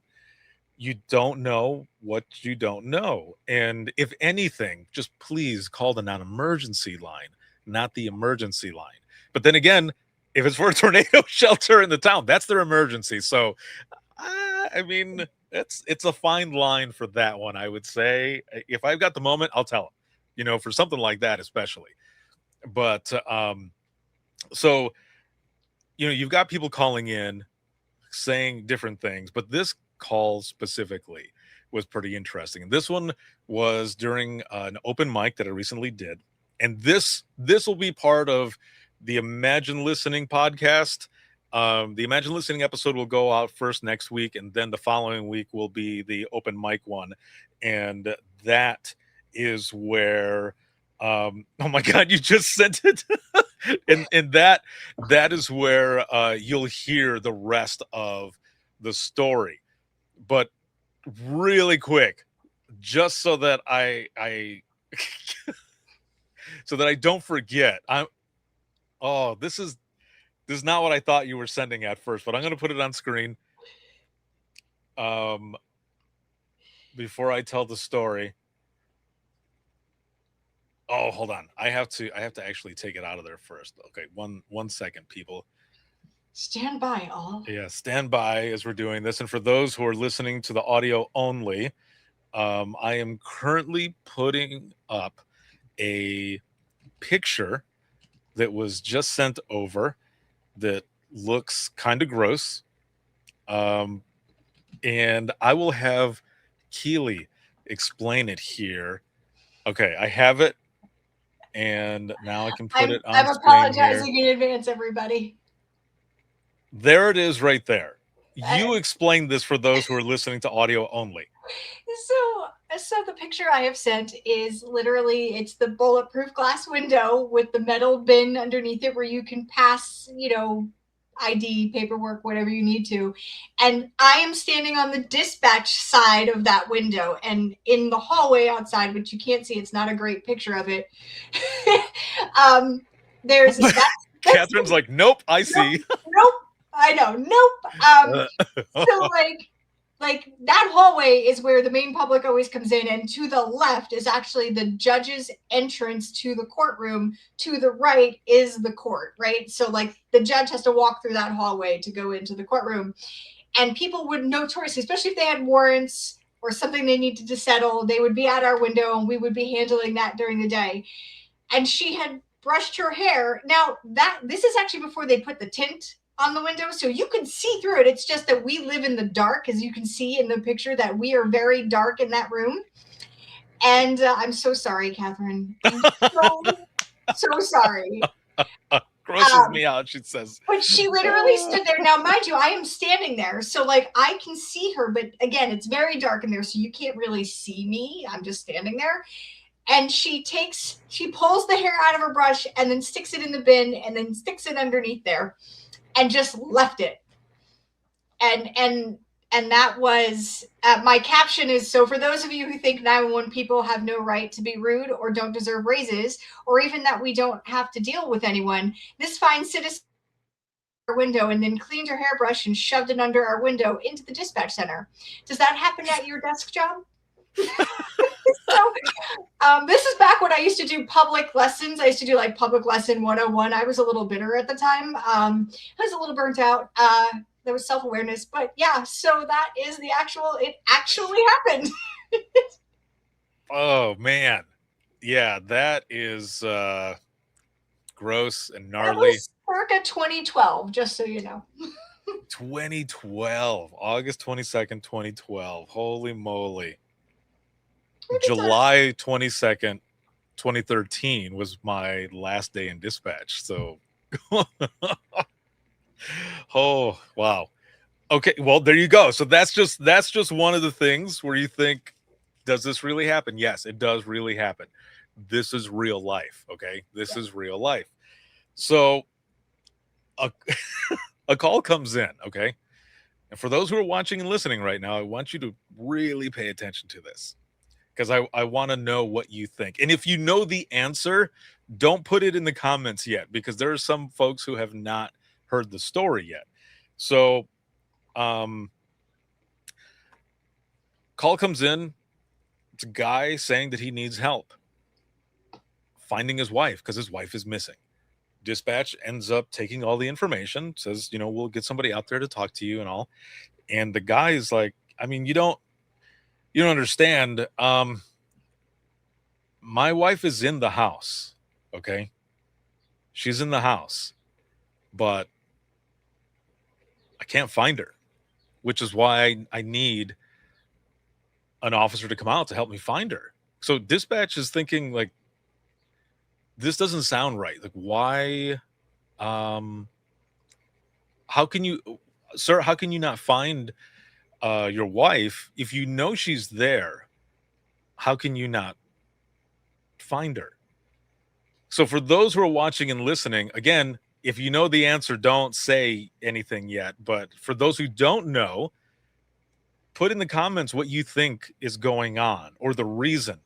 you don't know what you don't know. And if anything, just please call the non-emergency line, not the emergency line. But then again, if it's for a tornado shelter in the town, that's their emergency. So, I mean, it's a fine line for that one, I would say. If I've got the moment, I'll tell them, for something like that especially. But so you've got people calling in saying different things, but this call specifically was pretty interesting. And this one was during an open mic that I recently did, and this will be part of the Imagine Listening podcast. The Imagine Listening episode will go out first next week, and then the following week will be the open mic one, and that is where oh my God, you just sent it. and that is where you'll hear the rest of the story. But really quick, just so that I so that I don't forget, this is not what I thought you were sending at first, but I'm going to put it on screen before I tell the story. Oh, hold on. I have to actually take it out of there first. Okay, one second, people. Stand by, all. Yeah, stand by as we're doing this. And for those who are listening to the audio only, I am currently putting up a picture that was just sent over that looks kind of gross. And I will have Keely explain it here. Okay, I have it. And now I can put it on I'm screen apologizing here. in advance, everybody. There it is right there. You explain this for those who are listening to audio only. So the picture I have sent is literally, it's the bulletproof glass window with the metal bin underneath it where you can pass, ID, paperwork, whatever you need to. And I am standing on the dispatch side of that window, and in the hallway outside, which you can't see, it's not a great picture of it. There's Catherine's like, nope, I see. Nope. I know. Nope. So like that hallway is where the main public always comes in, and to the left is actually the judge's entrance to the courtroom. To the right is the court, right? So like the judge has to walk through that hallway to go into the courtroom. and people would notoriously, especially if they had warrants or something they needed to settle, they would be at our window and we would be handling that during the day. And she had brushed her hair. Now this is actually before they put the tint on the window, so you can see through it. It's just that we live in the dark, as you can see in the picture, that we are very dark in that room. And I'm so sorry, Catherine. I'm so sorry. Grosses me out, she says. But she literally stood there. Now, mind you, I am standing there, so like I can see her, but again, it's very dark in there, so you can't really see me. I'm just standing there. And she pulls the hair out of her brush and then sticks it in the bin and then sticks it underneath there and just left it. And that was my caption is, so for those of you who think 911 people have no right to be rude or don't deserve raises, or even that we don't have to deal with anyone, this fine citizen our window and then cleaned her hairbrush and shoved it under our window into the dispatch center. Does that happen at your desk job? So this is back when I used to do public lessons. I used to do like public lesson 101. I was a little bitter at the time. I was a little burnt out. There was self-awareness, but yeah, so that is it actually happened. Oh man. Yeah, that is gross and gnarly. That was circa 2012, just so you know. 2012, August 22nd, 2012. Holy moly. July 22nd, 2013 was my last day in dispatch. So, oh, wow. Okay, well, there you go. So that's just one of the things where you think, does this really happen? Yes, it does really happen. This is real life, okay? This is real life. So a call comes in, okay? And for those who are watching and listening right now, I want you to really pay attention to this, because I want to know what you think. And if you know the answer, don't put it in the comments yet, because there are some folks who have not heard the story yet. So call comes in. It's a guy saying that he needs help finding his wife because his wife is missing. Dispatch ends up taking all the information, says, we'll get somebody out there to talk to you and all. And the guy is like, I mean, you don't understand. My wife is in the house. Okay. She's in the house, but I can't find her, which is why I need an officer to come out to help me find her. So dispatch is thinking like, this doesn't sound right. Like, why, how can you, sir, how can you not find your wife if you know she's there? How can you not find her? So for those who are watching and listening, again, if you know the answer, don't say anything yet. But for those who don't know, put in the comments what you think is going on or the reason.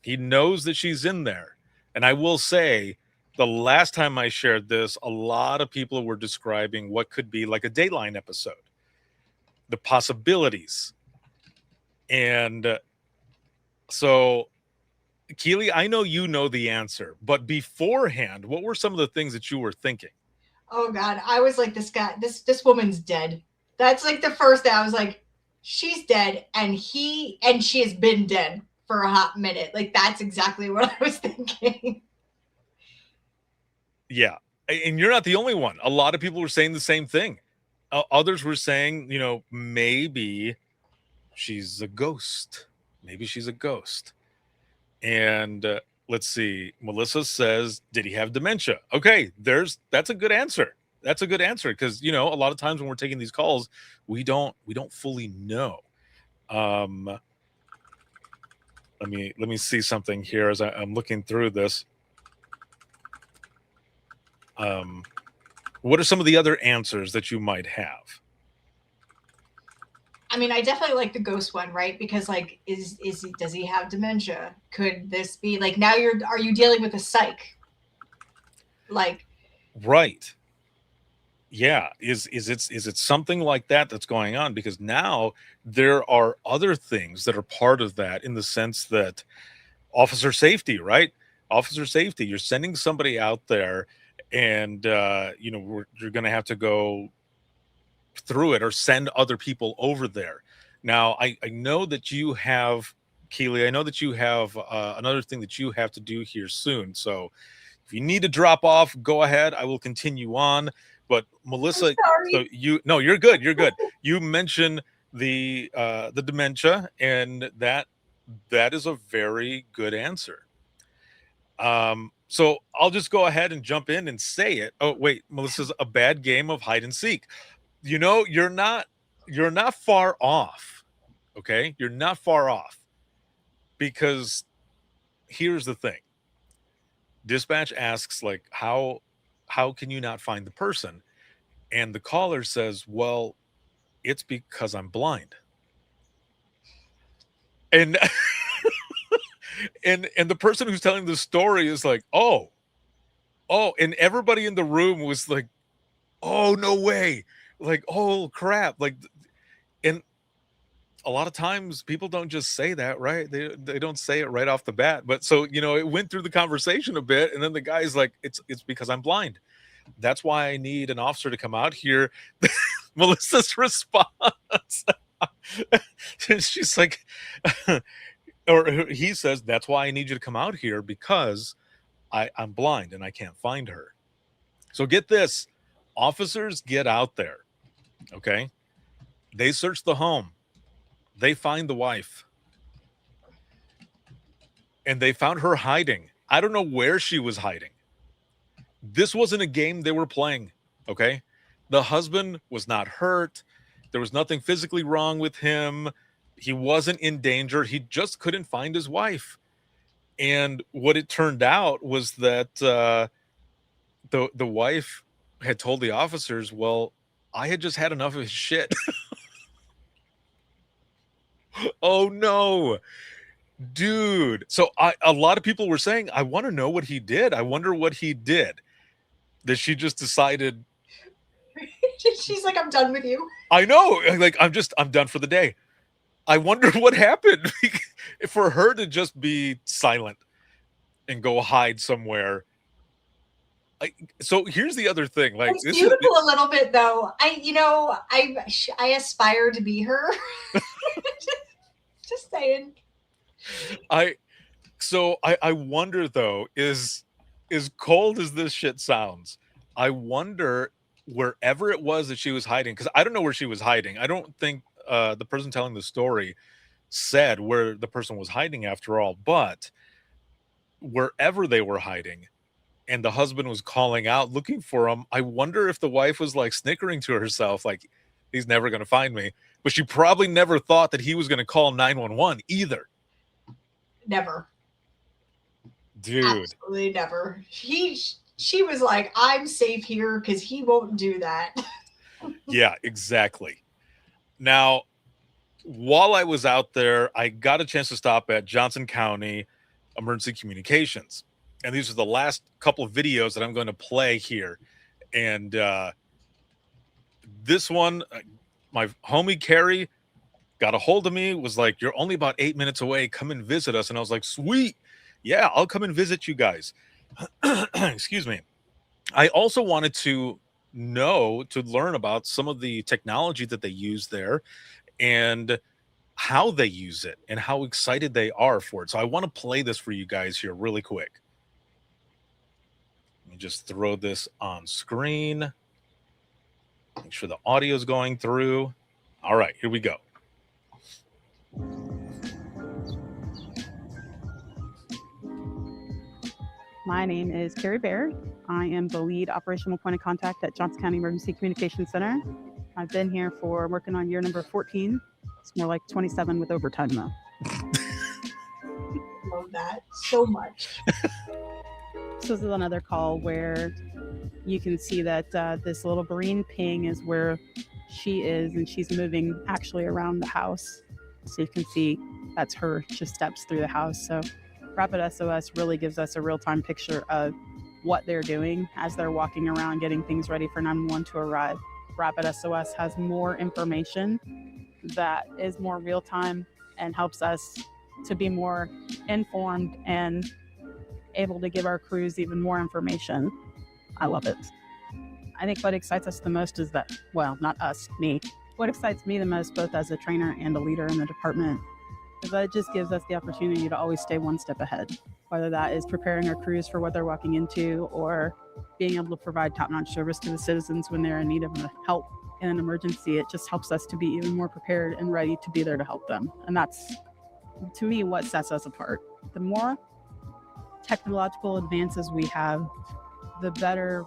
He knows that she's in there. And I will say, the last time I shared this, a lot of people were describing what could be like a Dateline episode, the possibilities. And so, Keely, I know you know the answer, but beforehand, what were some of the things that you were thinking? Oh God, I was like, this woman's dead. That's like the first thing I was like, she's dead, and she has been dead for a hot minute. Like, that's exactly what I was thinking. Yeah. And you're not the only one. A lot of people were saying the same thing. Others were saying, maybe she's a ghost. Maybe she's a ghost. And let's see. Melissa says, did he have dementia? Okay, that's a good answer. That's a good answer, because, a lot of times when we're taking these calls, we don't fully know. Let me see something here as I'm looking through this. What are some of the other answers that you might have? I mean, I definitely like the ghost one, right? Because like, does he have dementia? Could this be like, now are you dealing with a psych? Like, right. Yeah. Is it something like that that's going on? Because now there are other things that are part of that, in the sense that officer safety, right? Officer safety, you're sending somebody out there, and you're going to have to go through it or send other people over there. Now, I know that you have, Keely, I know that you have another thing that you have to do here soon. So if you need to drop off, go ahead. I will continue on. But Melissa, so no, you're good. You're good. You mentioned the dementia, and that is a very good answer. So I'll just go ahead and jump in and say it. Oh, wait, Melissa's a bad game of hide and seek. You know, you're not far off. Okay? You're not far off. Because here's the thing. Dispatch asks, like, how can you not find the person? And the caller says, well, it's because I'm blind. And and the person who's telling the story is like, oh, and everybody in the room was like, oh, no way. Like, oh crap. Like, and a lot of times people don't just say that, right? They don't say it right off the bat. But so, you know, it went through the conversation a bit, and then the guy's like, it's because I'm blind. That's why I need an officer to come out here. Melissa's response. She's like, or he says, that's why I need you to come out here, because I'm blind and I can't find her. So get this, officers get out there. Okay. They search the home. They find the wife. And they found her hiding. I don't know where she was hiding. This wasn't a game they were playing. Okay. The husband was not hurt. There was nothing physically wrong with him. He wasn't in danger. He just couldn't find his wife. And what it turned out was that the wife had told the officers, well, I had just had enough of his shit. Oh no, dude. So a lot of people were saying, I want to know what he did. I wonder what he did. That she just decided. She's like, I'm done with you. I know. Like, I'm done for the day. I wonder what happened for her to just be silent and go hide somewhere. So here's the other thing. Like, it's beautiful a little bit, though. I aspire to be her. Just saying. I wonder, though, is cold as this shit sounds, I wonder wherever it was that she was hiding, because I don't know where she was hiding. I don't think the person telling the story said where the person was hiding after all, but wherever they were hiding and the husband was calling out looking for him, I wonder if the wife was like snickering to herself, like, he's never going to find me. But she probably never thought that he was going to call 911 either. Never. Dude. Absolutely never. She was like, I'm safe here because he won't do that. Yeah, exactly. Now, while I was out there, I got a chance to stop at Johnson County Emergency Communications. And these are the last couple of videos that I'm going to play here. And this one, my homie Carrie got a hold of me, was like, you're only about 8 minutes away. Come and visit us. And I was like, sweet. Yeah, I'll come and visit you guys. Excuse me. I also wanted to learn about some of the technology that they use there and how they use it and how excited they are for it. So I want to play this for you guys here really quick. Let me just throw this on screen. Make sure the audio is going through. All right, here we go. My name is Carrie Bear. I am the lead operational point of contact at Johnson County Emergency Communications Center. I've been here for working on year number 14. It's more like 27 with overtime though. Love that so much. This is another call where you can see that this little green ping is where she is, and she's moving actually around the house. So you can see that's her, just steps through the house. So Rapid SOS really gives us a real-time picture of what they're doing as they're walking around getting things ready for 911 to arrive. Rapid SOS has more information that is more real-time and helps us to be more informed and able to give our crews even more information. I love it. I think what excites us the most is that, well, not us, me. What excites me the most, both as a trainer and a leader in the department, is that it just gives us the opportunity to always stay one step ahead, whether that is preparing our crews for what they're walking into or being able to provide top-notch service to the citizens when they're in need of help in an emergency. It just helps us to be even more prepared and ready to be there to help them. And that's, to me, what sets us apart. The more technological advances we have, the better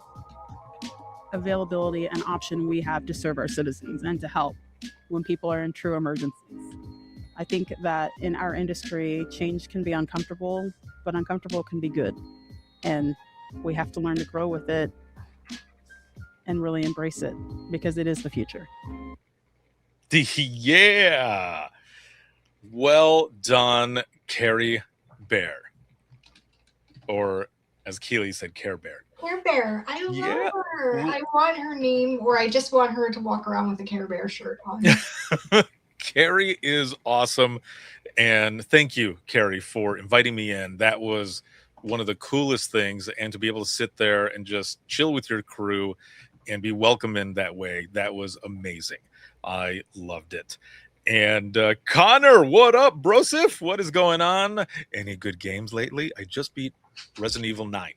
availability and option we have to serve our citizens and to help when people are in true emergencies. I think that in our industry, change can be uncomfortable, but uncomfortable can be good. And we have to learn to grow with it and really embrace it because it is the future. Yeah. Well done, Carrie Bear. Or as Keely said, Care Bear. Care Bear. I love Yeah. her. I want her name, or I just want her to walk around with a Care Bear shirt on. Carrie is awesome. And thank you, Carrie, for inviting me in. That was one of the coolest things. And to be able to sit there and just chill with your crew and be welcome in that way, that was amazing. I loved it. And Connor, what up, Brosif? What is going on? Any good games lately? I just beat Resident Evil 9.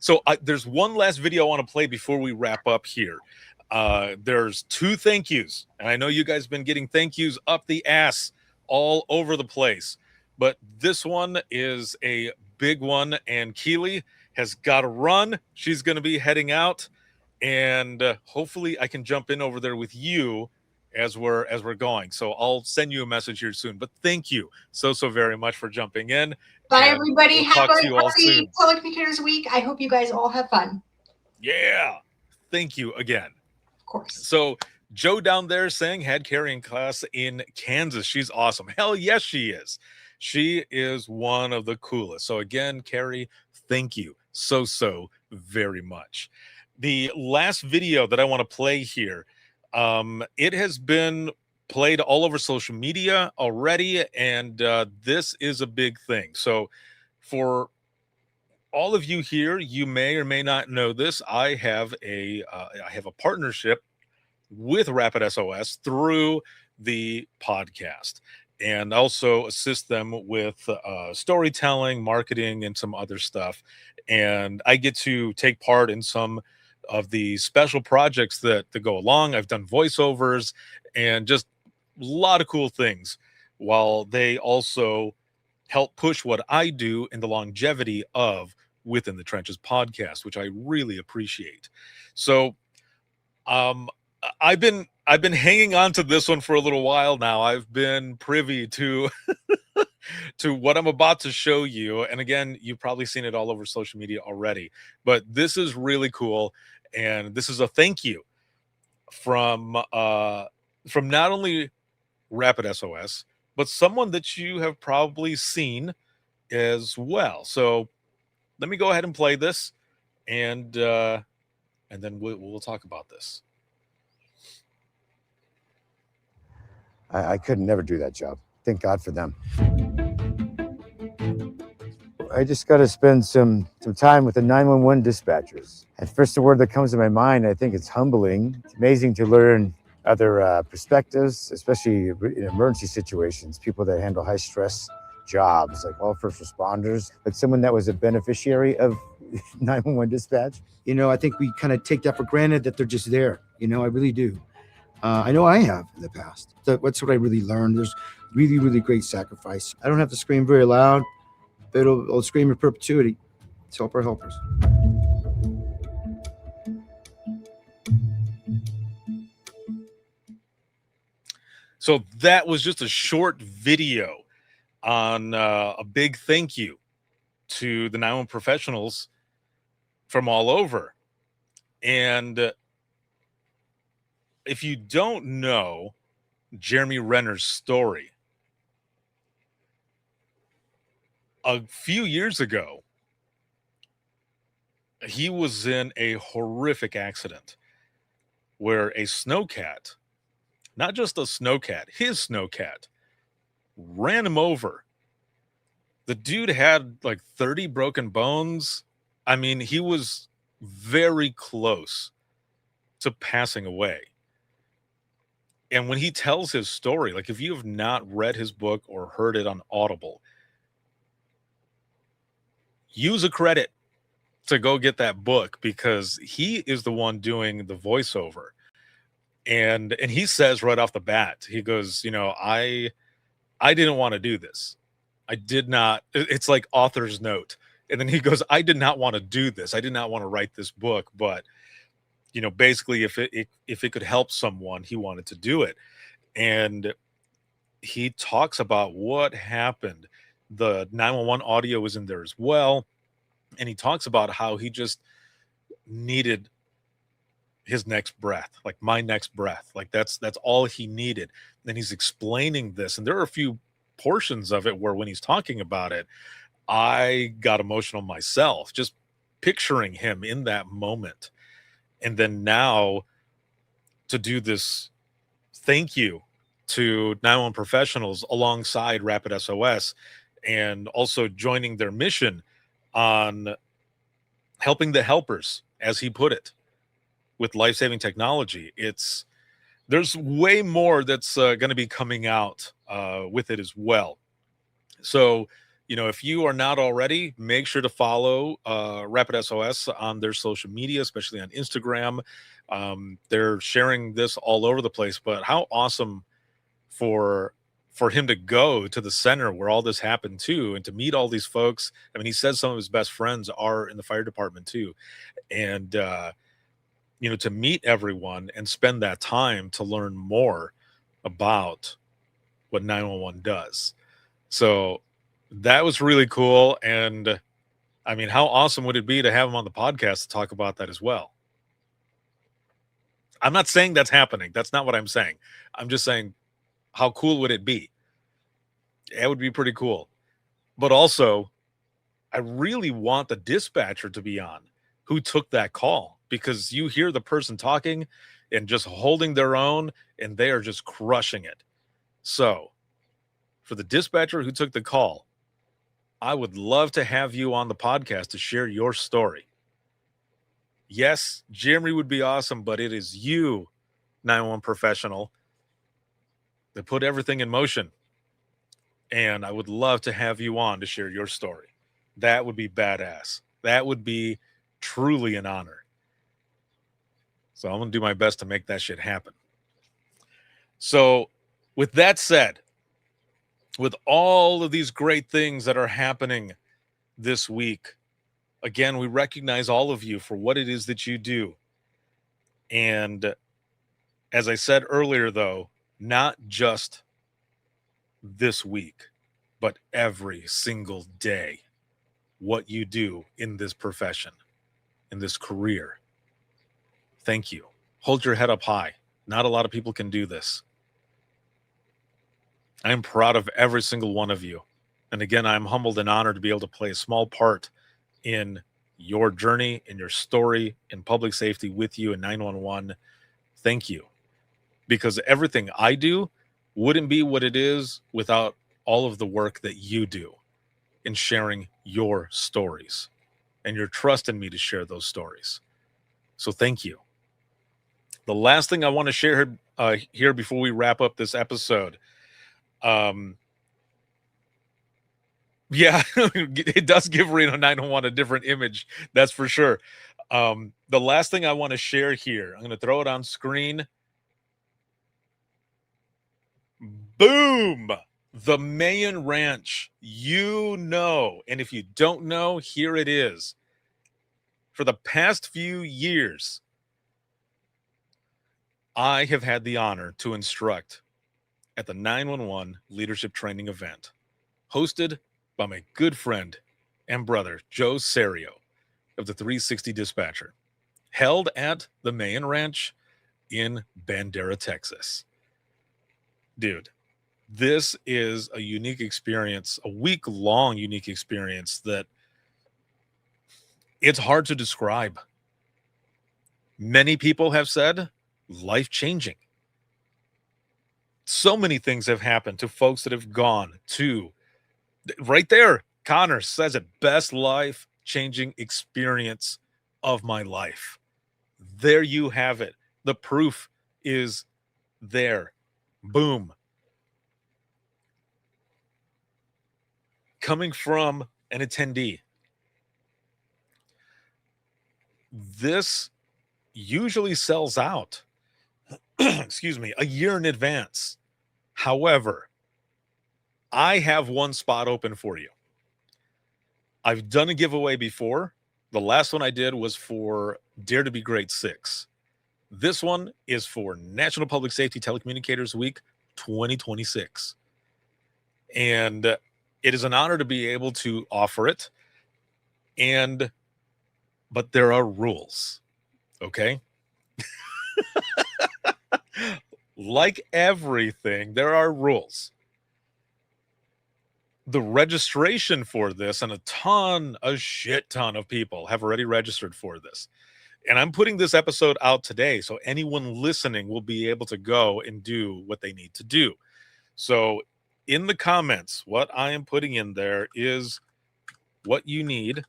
So there's one last video I want to play before we wrap up here. There's 2 thank yous. And I know you guys have been getting thank yous up the ass all over the place. But this one is a big one. And Keely has got to run. She's going to be heading out. And hopefully I can jump in over there with you as we're going. So I'll send you a message here soon. But thank you so very much for jumping in. Bye, everybody. We'll have talk to you all happy soon. Telecommunicators Week. I hope you guys all have fun. Yeah. Thank you again. Of course. So Joe down there saying had Carrie in class in Kansas. She's awesome. Hell yes, she is. She is one of the coolest. So again, Carrie, thank you so very much. The last video that I want to play here, it has been played all over social media already, and this is a big thing. So for all of you here, you may or may not know this. I have a partnership with Rapid SOS through the podcast, and also assist them with storytelling, marketing, and some other stuff. And I get to take part in some of the special projects that go along. I've done voiceovers and just a lot of cool things, while they also help push what I do in the longevity of Within the Trenches podcast, which I really appreciate. So I've been hanging on to this one for a little while now. I've been privy to to what I'm about to show you. And again, you've probably seen it all over social media already, but this is really cool. And this is a thank you from not only Rapid SOS, but someone that you have probably seen as well. So let me go ahead and play this, and then we'll talk about this. I could never do that job. Thank God for them. I just got to spend some time with the 911 dispatchers. At first, the word that comes to my mind, I think it's humbling. It's amazing to learn other perspectives, especially in emergency situations, people that handle high stress jobs, like all first responders, but someone that was a beneficiary of 911 dispatch. You know, I think we kind of take that for granted that they're just there. You know, I really do. I know I have in the past. That's what I really learned. There's really, really great sacrifice. I don't have to scream very loud, but it'll scream in perpetuity. Let's help our helpers. So that was just a short video on a big thank you to the 911 professionals from all over. And if you don't know Jeremy Renner's story, a few years ago, he was in a horrific accident where a snowcat, not just a snowcat, his snowcat, ran him over. The dude had like 30 broken bones. I mean, he was very close to passing away. And when he tells his story, like if you have not read his book or heard it on Audible, use a credit to go get that book, because he is the one doing the voiceover. And he says right off the bat, he goes, I didn't want to do this. I did not. It's like author's note. And then he goes, I did not want to do this. I did not want to write this book, but basically if it could help someone, he wanted to do it. And he talks about what happened. The 911 audio was in there as well. And he talks about how he just needed his next breath, like my next breath. Like that's all he needed. And he's explaining this. And there are a few portions of it where when he's talking about it, I got emotional myself, just picturing him in that moment. And then now to do this thank you to 911 professionals alongside Rapid SOS, and also joining their mission on helping the helpers, as he put it, with life-saving technology. There's way more that's going to be coming out with it as well. So, if you are not already, make sure to follow Rapid SOS on their social media, especially on Instagram. They're sharing this all over the place, but how awesome for him to go to the center where all this happened too, and to meet all these folks. I mean, he says some of his best friends are in the fire department too. And, to meet everyone and spend that time to learn more about what 911 does. So that was really cool. And I mean, how awesome would it be to have him on the podcast to talk about that as well? I'm not saying that's happening. That's not what I'm saying. I'm just saying, how cool would it be? It would be pretty cool. But also, I really want the dispatcher to be on who took that call, because you hear the person talking and just holding their own, and they are just crushing it. So for the dispatcher who took the call, I would love to have you on the podcast to share your story. Yes, Jeremy would be awesome, but it is you, 911 professional, that put everything in motion. And I would love to have you on to share your story. That would be badass. That would be truly an honor. So I'm going to do my best to make that shit happen. So with that said, with all of these great things that are happening this week, again, we recognize all of you for what it is that you do. And as I said earlier, though, not just this week, but every single day, what you do in this profession, in this career. Thank you. Hold your head up high. Not a lot of people can do this. I'm proud of every single one of you. And again, I'm humbled and honored to be able to play a small part in your journey, in your story, in public safety with you in 911. Thank you. Because everything I do wouldn't be what it is without all of the work that you do in sharing your stories and your trust in me to share those stories. So thank you. The last thing I want to share here before we wrap up this episode, it does give Reno 911 a different image, that's for sure. The last thing I want to share here, I'm going to throw it on screen. Boom! The Mayan Ranch. And if you don't know, here it is. For the past few years, I have had the honor to instruct at the 911 leadership training event, hosted by my good friend and brother, Joe Serio of the 360 Dispatcher, held at the Mayan Ranch in Bandera, Texas. Dude, this is a unique experience, a week-long unique experience that it's hard to describe. Many people have said life-changing. So many things have happened to folks that have gone to, right there, Connor says it, best life-changing experience of my life. There you have it. The proof is there. Boom. Coming from an attendee. This usually sells out, excuse me, a year in advance. However, I have one spot open for you. I've done a giveaway before. The last one I did was for Dare to Be Great 6. This one is for National Public Safety Telecommunicators Week 2026. And it is an honor to be able to offer it. But there are rules, okay? Like everything, there are rules. The registration for this, and a shit ton of people have already registered for this. And I'm putting this episode out today, so anyone listening will be able to go and do what they need to do. So in the comments, what I am putting in there is what you need,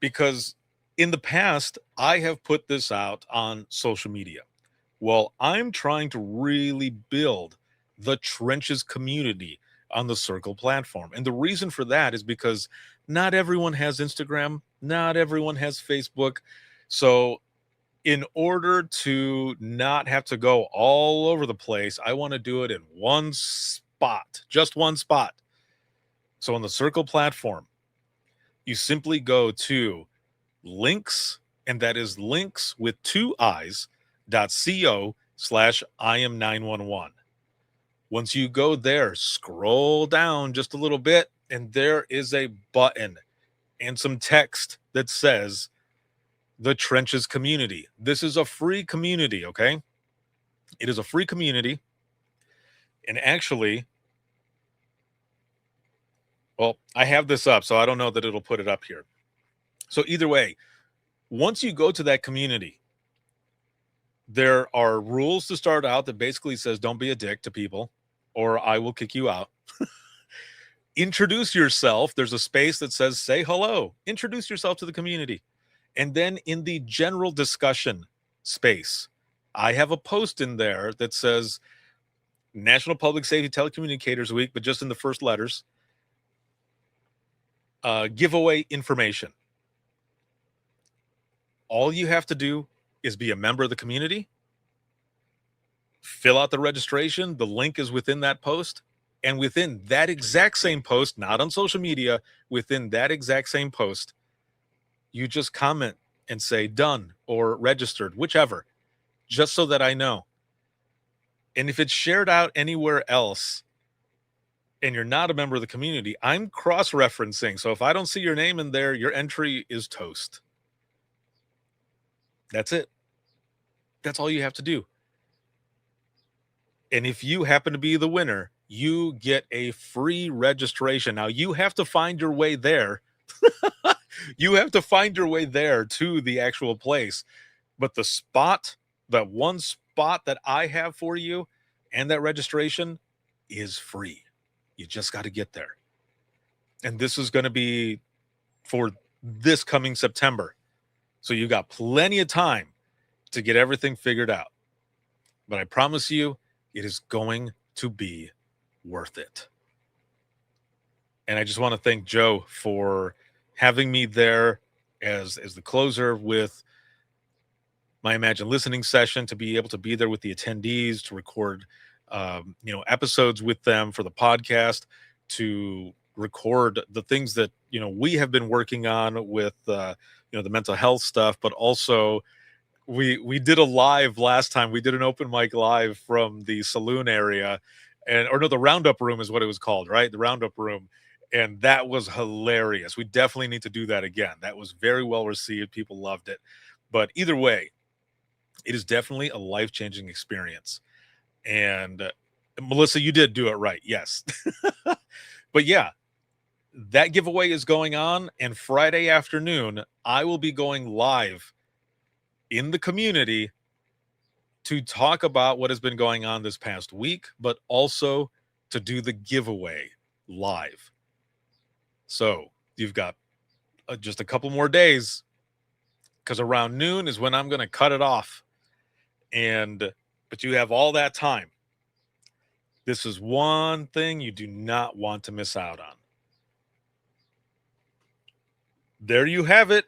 because in the past, I have put this out on social media. Well, I'm trying to really build the Trenches community on the Circle platform. And the reason for that is because not everyone has Instagram, not everyone has Facebook. So in order to not have to go all over the place, I want to do it in one spot, just one spot. So on the Circle platform, you simply go to links, and that is links with 2 i's.co/IM911. Once you go there, scroll down just a little bit, and there is a button and some text that says the Trenches community. This is a free community, okay? It is a free community. And actually, well, I have this up, so I don't know that it'll put it up here. So either way, once you go to that community, there are rules to start out that basically says don't be a dick to people or I will kick you out. Introduce yourself. There's a space that says say hello. Introduce yourself to the community. And then in the general discussion space, I have a post in there that says National Public Safety Telecommunicators Week, but just in the first letters. Giveaway information. All you have to do is be a member of the community, fill out the registration. The link is within that post. And within that exact same post, not on social media, within that exact same post, you just comment and say done or registered, whichever, just so that I know. And if it's shared out anywhere else and you're not a member of the community, I'm cross-referencing. So if I don't see your name in there, your entry is toast. That's it. That's all you have to do. And if you happen to be the winner, you get a free registration. Now, you have to find your way there. You have to find your way there to the actual place. But the spot, that one spot that I have for you and that registration is free. You just got to get there. And this is going to be for this coming September. So you got plenty of time to get everything figured out. But I promise you, it is going to be worth it. And I just want to thank Joe for having me there as the closer with my Imagine Listening session, to be able to be there with the attendees, to record episodes with them for the podcast, to record the things that we have been working on with the mental health stuff, but also we did a live last time. We did an open mic live from the saloon area, the Roundup Room is what it was called, right? The Roundup Room. And that was hilarious. We definitely need to do that again. That was very well received. People loved it. But either way, it is definitely a life-changing experience. And Melissa, you did do it right. Yes. But yeah, that giveaway is going on. And Friday afternoon, I will be going live in the community to talk about what has been going on this past week, but also to do the giveaway live. So you've got just a couple more days because around noon is when I'm going to cut it off. But you have all that time. This is one thing you do not want to miss out on. There you have it.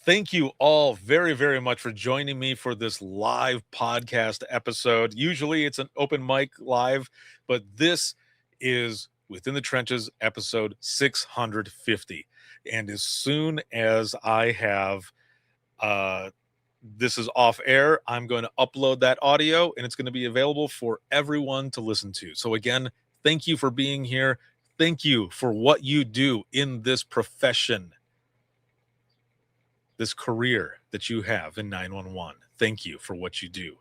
Thank you all very, very much for joining me for this live podcast episode. Usually it's an open mic live, but this is Within the Trenches episode 650. And as soon as I have this is off air, I'm going to upload that audio and it's going to be available for everyone to listen to. So again, thank you for being here. Thank you for what you do in this profession, this career that you have in 911. Thank you for what you do.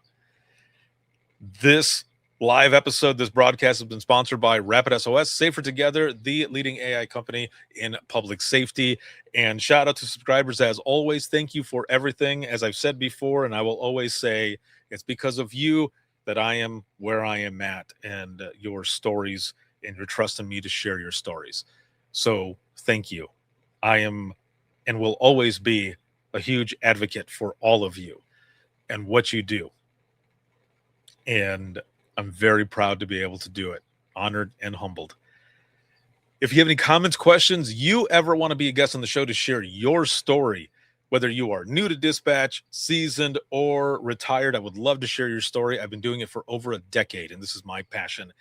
This live episode, this broadcast has been sponsored by Rapid SOS, Safer Together, the leading AI company in public safety. And shout out to subscribers as always. Thank you for everything. As I've said before, and I will always say, it's because of you that I am where I am at, and your stories, and your trust in me to share your stories. So thank you. I am and will always be a huge advocate for all of you and what you do. And I'm very proud to be able to do it. Honored and humbled. If you have any comments, questions, you ever want to be a guest on the show to share your story, whether you are new to dispatch, seasoned, or retired, I would love to share your story. I've been doing it for over a decade, and this is my passion.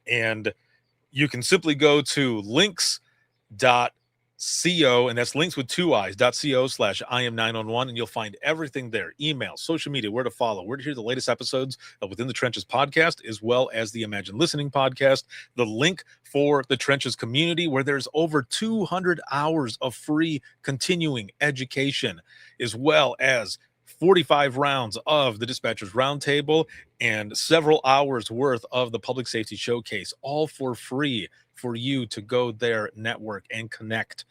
And you can simply go to links.co, and that's links with 2 i's.co/IM911, and you'll find everything there. Email, social media, where to follow, where to hear the latest episodes of Within the Trenches podcast, as well as the Imagine Listening podcast, the link for the Trenches community, where there's over 200 hours of free continuing education, as well as 45 rounds of the Dispatchers Roundtable and several hours worth of the Public Safety Showcase, all for free for you to go there, network, and connect.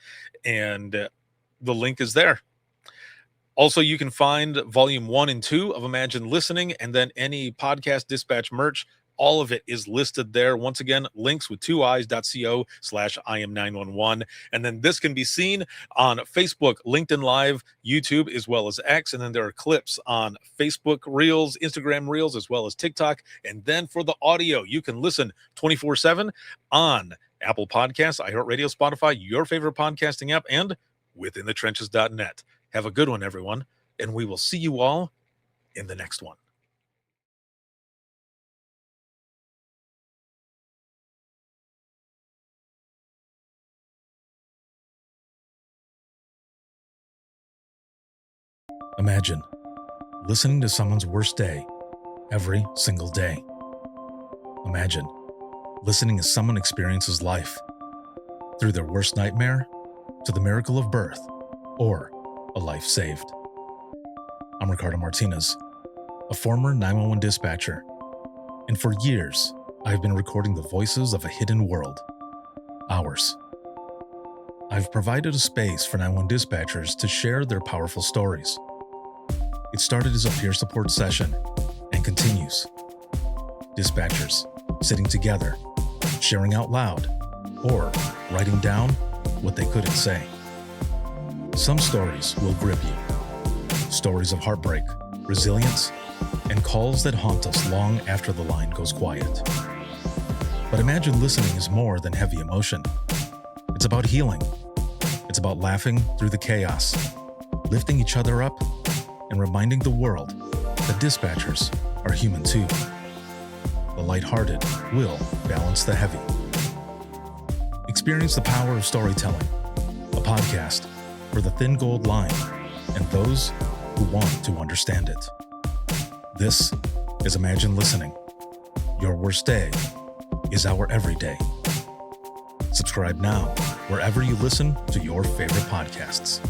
And the link is there. Also, you can find volume 1 and 2 of Imagine Listening, and then any podcast dispatch merch. All of it is listed there. Once again, links with 2 i's.co/IM911. And then this can be seen on Facebook, LinkedIn Live, YouTube, as well as X. And then there are clips on Facebook Reels, Instagram Reels, as well as TikTok. And then for the audio, you can listen 24/7 on Apple Podcasts, iHeartRadio, Spotify, your favorite podcasting app, and withinthetrenches.net. Have a good one, everyone. And we will see you all in the next one. Imagine listening to someone's worst day every single day. Imagine listening as someone experiences life, through their worst nightmare to the miracle of birth or a life saved. I'm Ricardo Martinez, a former 911 dispatcher, and for years I've been recording the voices of a hidden world, ours. I've provided a space for 911 dispatchers to share their powerful stories. It started as a peer support session and continues. Dispatchers sitting together, sharing out loud, or writing down what they couldn't say. Some stories will grip you. Stories of heartbreak, resilience, and calls that haunt us long after the line goes quiet. But Imagine Listening is more than heavy emotion. It's about healing. It's about laughing through the chaos, lifting each other up, and reminding the world that dispatchers are human too. The lighthearted will balance the heavy. Experience the power of storytelling, a podcast for the thin gold line and those who want to understand it. This is Imagine Listening. Your worst day is our everyday. Subscribe now wherever you listen to your favorite podcasts.